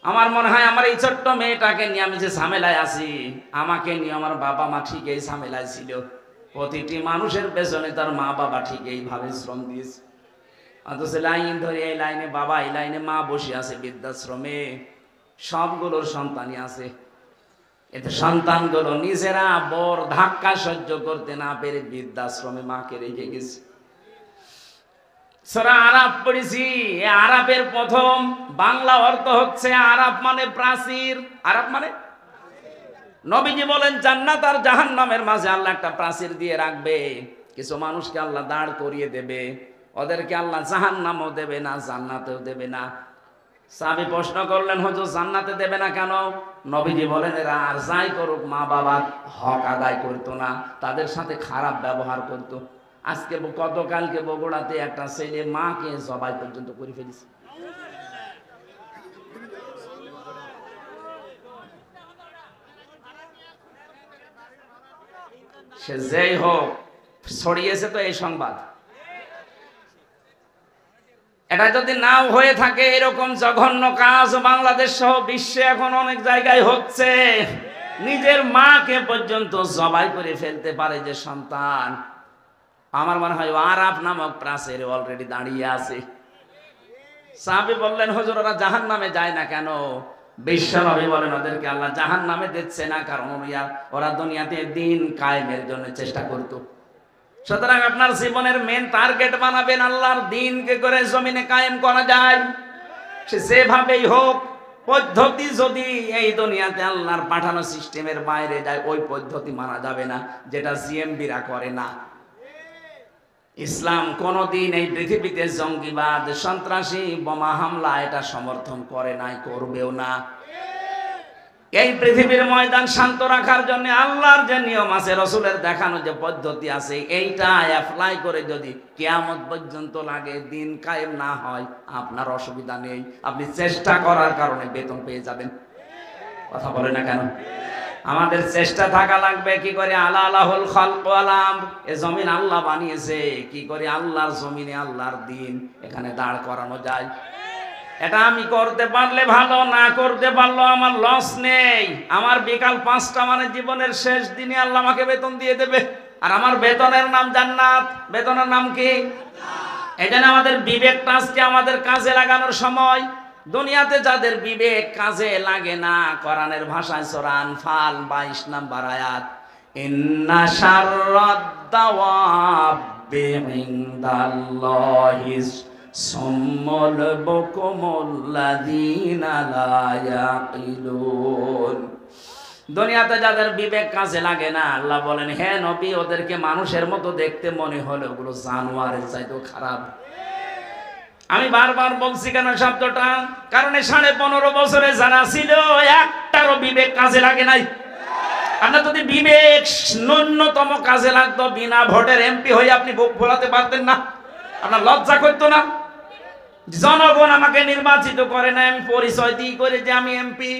আমার মনে হয় আমার এই ছোট্ট মেয়েটাকে নিয়ে আমি যে ঝামেলায় আছি, আমাকে নিয়ে আমার বাবা মা ঠিক এই ঝামেলায় ছিল। প্রতিটি মানুষের পেছনে তার মা বাবা ঠিক এইভাবে শ্রম দিয়েছে। অথচ লাইন ধরে এই লাইনে বাবা, এই লাইনে মা বসে আছে বৃদ্ধাশ্রমে, সবগুলোর সন্তানই আছে। এতে সন্তানগুলো নিজেরা বড় ধাক্কা সহ্য করতে না পেরে বৃদ্ধাশ্রমে মাকে রেখে গেছে। সূরা আরাফ পড়েছি। আরাফের প্রথম বাংলা অর্থ হচ্ছে আরাফ মানে প্রাচীর। আরাফ মানে, নবীজি বলেন জান্নাত আর জাহান্নামের মাঝে আল্লাহ একটা প্রাচীর দিয়ে রাখবে। কিছু মানুষকে আল্লাহ দাঁড় করিয়ে দেবে, ওদেরকে আল্লাহ জাহান্নামও দেবে না, জান্নাতেও দেবে না। সাহাবী প্রশ্ন করলেন, হুজুর জান্নাতে দেবে না কেন? নবীজি বলেন এরা আর যাই করুক মা বাবার হক আদায় করতো না, তাদের সাথে খারাপ ব্যবহার করতো। আজকে গতকালকে বগুড়াতে একটা ছেলে মাকে জবাই পর্যন্ত করে ফেলেছে। সে যেই হোক, ছড়িয়েছে তো এই সংবাদ। এটা যদি নাও হয়ে থাকে, এরকম জঘন্য কাজ বাংলাদেশ সহ বিশ্বে এখন অনেক জায়গায় হচ্ছে। নিজের মাকে পর্যন্ত জবাই করে ফেলতে পারে যে সন্তান। আমার মনে হয় আরাফ নামক প্রাচীরে অলরেডি দাঁড়িয়ে আছে। সাহাবী বললেন, হুজুর ওরা জাহান্নামে যায় না কেন? বিশ্বনবী বলেন ওদেরকে আল্লাহ জাহান্নামে দিচ্ছে না, কারণ ওরা দুনিয়াতে দিন কায়েমের জন্য চেষ্টা করত। সুতরাং আপনার জীবনের মেন টার্গেট বানাবেন আল্লাহর দিনকে করে জমিনে কায়েম করা যায়, সে যেভাবেই হোক। পদ্ধতি যদি এই দুনিয়াতে আল্লাহর পাঠানো সিস্টেমের বাইরে যায়, ওই পদ্ধতি মানা যাবে না, যেটা জিএমবিরা করে না। ইসলাম কোনদিন এই পৃথিবীতে জঙ্গিবাদ, সন্ত্রাসী, বোমা হামলা এটা সমর্থন করে নাই, করবেও না। এই পৃথিবীর ময়দান শান্ত রাখার জন্য আল্লাহর যে নিয়ম আছে, রসুলের দেখানো যে পদ্ধতি আছে, এইটা অ্যাপ্লাই করে যদি কিয়ামত পর্যন্ত লাগে, দিন কায়েম না হয়, আপনার অসুবিধা নেই, আপনি চেষ্টা করার কারণে বেতন পেয়ে যাবেন। কথা বলে না কেন? আমাদের চেষ্টা থাকা লাগবে কি করে আলা আলাহুল খালক ওয়াল আমর, এই জমিন আল্লাহ বানিয়েছে, কি করে আল্লাহর জমিনে আল্লাহর দিন এখানে দাঁড় করানো যায়। এটা আমি করতে পারলে ভালো, না করতে পারলো আমার লস নেই। আমার বিকাল 5টা মানে জীবনের শেষ দিনে আল্লাহ আমাকে বেতন দিয়ে দেবে, আর আমার বেতনের নাম জান্নাত। বেতনের নাম কি? এজন্য আমাদের বিবেকটা আজকে আমাদের কাজে লাগানোর সময়। দুনিয়াতে যাদের বিবেক কাজে লাগে না, কোরআনের ভাষায় সূরা আনফাল 22 নম্বর আয়াত, ইন্না শাররাদ দাওয়াবি ইনদাল্লাহিস সুম্মুল বুকুমুল্লাযীনা লা ইয়াকিলুন। দুনিয়াতে যাদের বিবেক কাজে লাগে না, আল্লাহ বলেন হে নবী ওদেরকে মানুষের মতো দেখতে মনে হলে ওগুলো জানোয়ারের চাইতেও খারাপ। আমি বারবার বলছি কেন শব্দটা, কারণ 15.5 বছরে যারা ছিল একটারও বিবেক কাজে লাগে নাই। আপনার যদি বিবেক ন্যূনতম কাজে লাগতো, বিনা ভোটের এমপি হয়ে আপনি বুক ফোলাতে পারতেন না? আপনার লজ্জা করতো না? জনগণ আমাকে নির্বাচিত করে না, আমি পরিচয় দিই করে যে আমি এমপি।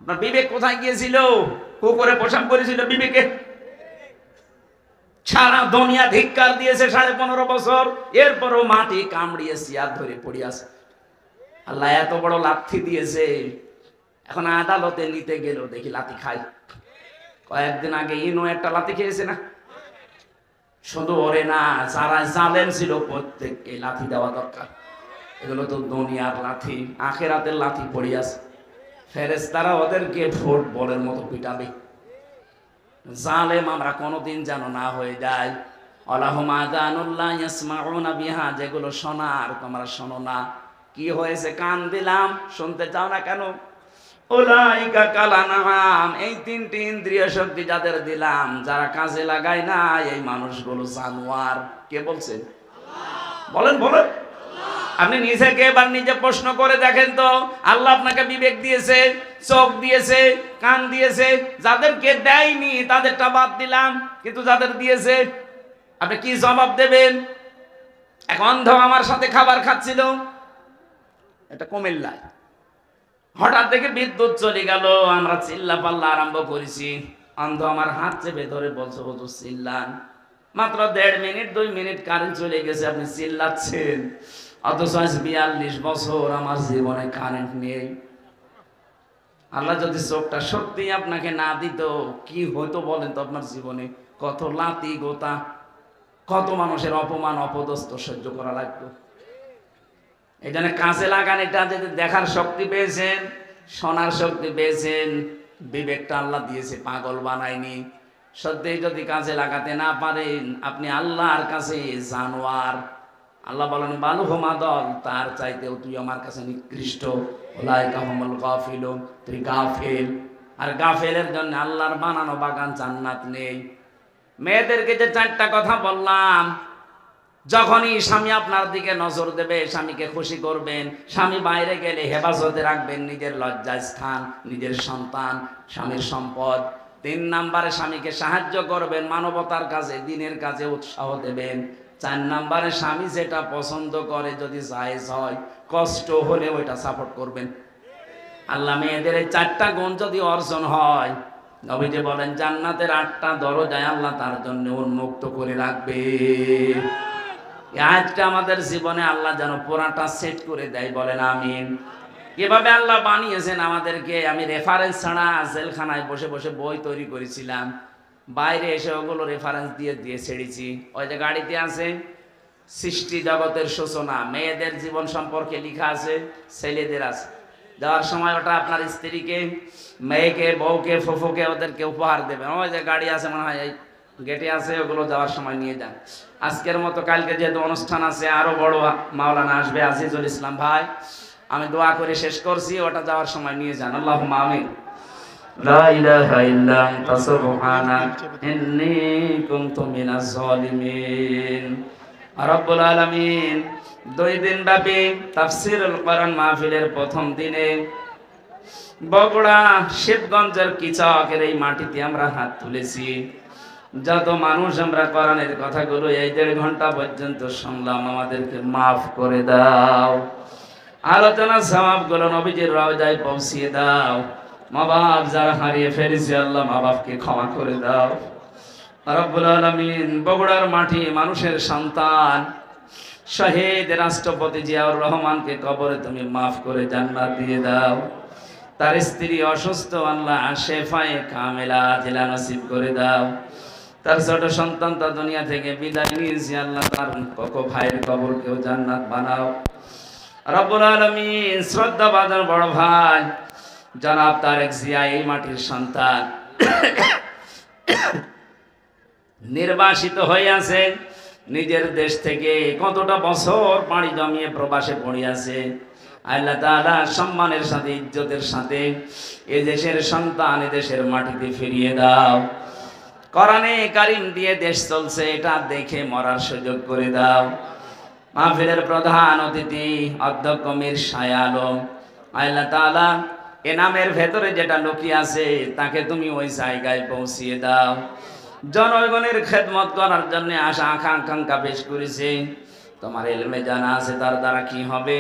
আপনার বিবেক কোথায় গিয়েছিল? পুকুরে পোশাক করেছিল বিবেকে? সারা দুনিয়া ধিক্কার দিয়েছে 15.5 বছর, এরপরও মাটি কামড়িয়ে সিয়ার ধরে পড়ে আছে। আল্লাহ এত বড় লাথি দিয়েছে, এখন আদালতে নিতে গেল দেখি লাথি খাই। কয়েকদিন আগে ইনো একটা লাথি খেয়েছে না? শুধু ওরে না, যারা জালেম ছিল প্রত্যেককে লাথি দেওয়া দরকার। এগুলো তো দুনিয়ার লাথি, আখেরাতের লাথি পড়ে আছে। ফেরেশতারা ওদেরকে ফুটবলের মতো পিটাবে। জালেম আমরা কোনোদিন যেন না হয়ে যায়। আল্লাহুম্মা আযানুল্লাহ ইয়াসমাউনা বিহা, যেগুলো শোনার তোমরা শোনো না। কি হয়েছে? কান দিলাম, শুনতে চাও না কেন? উলাইকা কালানাম, এই 3টি ইন্দ্রিয় শক্তি যাদের দিলাম, যারা কাজে লাগায় না, এই মানুষগুলো জানোয়ার। কে বলছেন? বলেন বলেন। আপনি নিজেকে এবার নিজে প্রশ্ন করে দেখেন তো, আল্লাহ আপনাকে বিবেক দিয়েছে, চোখ দিয়েছে, কান দিয়েছে, যাদেরকে দেয়নি তাদেরটা বাদ দিলাম, কিন্তু যাদের দিয়েছে আপনি কি জবাব দেবেন? এক অন্ধ আমার সাথে খাবার খাচ্ছিল, এটা কুমিল্লায়। হঠাৎ দেখে বিদ্যুৎ চলে গেল, আমরা চিল্লা পাল্লা আরম্ভ করেছি। অন্ধ আমার হাত চেপে ধরে বলছে, হুজুর চিল্লান। মাত্র 1.5 মিনিট 2 মিনিট কারেন্ট চলে গেছে, আপনি চিল্লাচ্ছেন। অথচ আজ 42 বছর আমার জীবনে কারেন্ট নেই। আল্লাহ যদি চোখটা সত্যি আপনাকে না দিত, কি হতো বলেন তো আপনার জীবনে? কত লাতি গোতা, কত মানুষের অপমান অপদস্থ সহ্য করা লাগতো। এই জন্য কাজে লাগান। এটা যদি দেখার শক্তি পেয়েছেন, শোনার শক্তি পেয়েছেন, বিবেকটা আল্লাহ দিয়েছে, পাগল বানায়নি। সত্যি যদি কাজে লাগাতে না পারেন, আপনি আল্লাহর কাছে জানোয়ার। আল্লাহ বলেন বালুহুমা দল, তার চাইতেও তুই আমার কাছে নিকৃষ্ট। উলাইকা হুমুল গাফিলুন, তুই গাফেল। আর গাফেলের জন্য আল্লাহর বানানো বাগান জান্নাত নেই। মেয়েদেরকে যে 4টা কথা বললাম, যখনই স্বামী আপনার দিকে নজর দেবে, স্বামীকে খুশি করবেন। স্বামী বাইরে গেলে হেফাজতে রাখবেন নিজের লজ্জাস্থান, নিজের সন্তান, স্বামীর সম্পদ। 3 নম্বরে স্বামীকে সাহায্য করবেন, মানবতার কাজে, দিনের কাজে উৎসাহ দেবেন। 4 নম্বরে স্বামী যেটা পছন্দ করে, যদি জায়েজ হয়, কষ্ট হলে ওইটা সাপোর্ট করবেন। আল্লাহ মেয়েদের এই 4টা গুণ যদি অর্জন হয়, নবীজি বলেন জান্নাতের 8টা দরজায় আল্লাহ তার জন্য উন্মুক্ত করে রাখবে। আজকে আমাদের জীবনে আল্লাহ যেন পুরাটা সেট করে দেয়, বলেন আমিন। কিভাবে আল্লাহ বানিয়েছেন আমাদেরকে, আমি রেফারেন্স ছাড়া জেলখানায় বসে বসে বই তৈরি করেছিলাম। বাইরে এসে ওগুলো রেফারেন্স দিয়ে দিয়ে ছেড়েছি। ওই যে গাড়িতে আছে সৃষ্টি জগতের সূচনা, মেয়েদের জীবন সম্পর্কে লেখা আছে, ছেলেদের আছে। যাওয়ার সময় ওটা আপনার স্ত্রীকে, মেয়েকে, বউকে, ফুফুকে ওদেরকে উপহার দেবেন। ওই যে গাড়ি আছে মনে হয় এই গেটে আছে, ওগুলো যাওয়ার সময় নিয়ে যান। আজকের মতো কালকে যেহেতু অনুষ্ঠান আছে, আরো বড় মাওলানা আসবে, আজিজুল ইসলাম ভাই, আমি দোয়া করে শেষ করছি, ওটা যাওয়ার সময় নিয়ে যান। আল্লাহুম্মা আমিন। লা ইলাহা ইল্লা আনতা সুবহানাক ইন্নী কুনতু মিনাজ জালিমিন। রব্বুল আলামিন 2 দিন ব্যাপী তাফসীরুল কোরআন মাহফিলের প্রথম দিনে বগুড়া শিবগঞ্জের কিচকের এই মাটিতে আমরা হাত তুলেছি। যত মানুষ আমরা কোরআনের কথাগুলো এই 1.5 ঘন্টা পর্যন্ত শুনলাম, আমাদেরকে মাফ করে দাও। আলোচনা সওয়াবগুলো নবীজির রওজায় পৌঁছিয়ে দাও। মা বাপ যারা হারিয়ে ফেলেছে, আল্লাহ মা বাপকে ক্ষমা করে দাও। রব্বুল আলামিন বগুড়ার মাটি মানুষের সন্তান শহীদ রাষ্ট্রপতি জিয়াউর রহমানকে কবরে তুমি মাফ করে জান্নাত দিয়ে দাও। তার স্ত্রী অসুস্থ, আল্লাহ শেফায়ে কামেলা জিলা নসিব করে দাও। তার ছোট সন্তান তার দুনিয়া থেকে বিদায় নিয়েছে, আল্লাহ তার কোকো ভাইয়ের কবরকেও জান্নাত বানাও। রব্বুল আলামিন শ্রদ্ধাভাজন বড় ভাই জনাব তারেক জিয়া, এই মাটির সন্তান, নির্বাসিত হয়ে আছে নিজের দেশ থেকে, কতটা বছর পাড়ি জমিয়ে প্রবাসে পড়ে আছে। আল্লাহ তাআলা সম্মানের সাথে, ইজ্জতের সাথে এ দেশের সন্তান এ দেশের মাটিতে ফিরিয়ে দাও। কোরআনে কারীম দিয়ে দেশ চলছে, এটা দেখে মরার সুযোগ করে দাও। মাহফিলের প্রধান অতিথি অধ্যক্ষ মীর শাহ আলম, আল্লাহ তাআলা এ নামের ভেতরে যেটা লুকিয়ে আছে, তাকে তুমি ওই জায়গায় পৌঁছিয়ে দাও। জনগণের খেদমত করার জন্য আশা আকাঙ্ক্ষা পেশ করেছে, তোমার ইলমে জানা আছে তার দ্বারা কি হবে?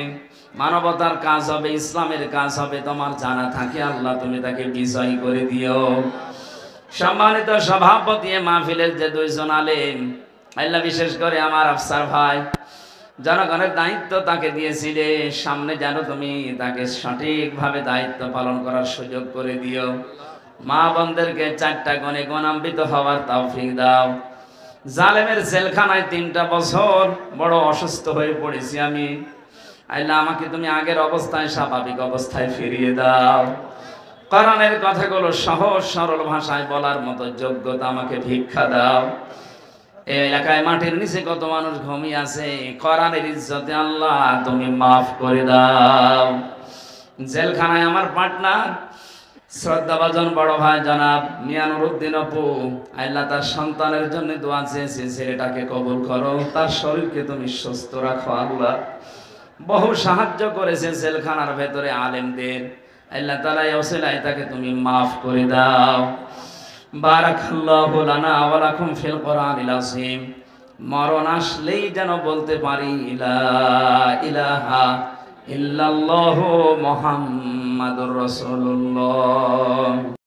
মানবতার কাজ হবে, ইসলামের কাজ হবে। তোমার জানা থাকে, আল্লাহ তুমি তাকে বিজয় করে দিও। সম্মানিত সভাপতি মাহফিলের যে দুইজন আলেম, আল্লাহ বিশেষ করে আমার আফসার ভাই, জনগণের দায়িত্ব তাকে দিয়েছিলে, সামনে যেন তুমি তাকে সঠিকভাবে দায়িত্ব পালন করার সুযোগ করে দিও। মা বোনদেরকে 4টা গুণে গুণান্বিত হওয়ার তৌফিক দাও। জালেমের জেলখানায় 3টা বছর বড় অসুস্থ হয়ে পড়েছি আমি, আল্লাহ আমাকে তুমি আগের অবস্থায়, স্বাভাবিক অবস্থায় ফিরিয়ে দাও। কোরআনের কথাগুলো সহজ সরল ভাষায় বলার মতো যোগ্যতা আমাকে ভিক্ষা দাও। এই এলাকায় মাটির নিচে কত মানুষ ঘুমিয়ে আছে, কোরআনের ইজ্জতে আল্লাহ তুমি মাফ করে দাও। জেলখানায় আমার পার্টনার শ্রদ্ধাভাজন বড় ভাই জনাব মিয়া নুরুদ্দিন অপু, আল্লাহ তার সন্তানের জন্য দোয়া চেয়েছে, ছেলেটাকে কবুল করো, তার শরীরকে তুমি সুস্থ রাখো আল্লাহ। বহু সাহায্য করেছে জেলখানার ভেতরে আলেমদের, আল্লাহ তাআলা এই ওসিলায় তাকে তুমি মাফ করে দাও। বারাকাল্লাহু লানা ওয়া লাকুম ফিল কোরআনিল আযীম। মরণ আসলেই যেন বলতে পারি লা ইলাহা ইল্লাল্লাহু মুহাম্মাদুর রাসূলুল্লাহ।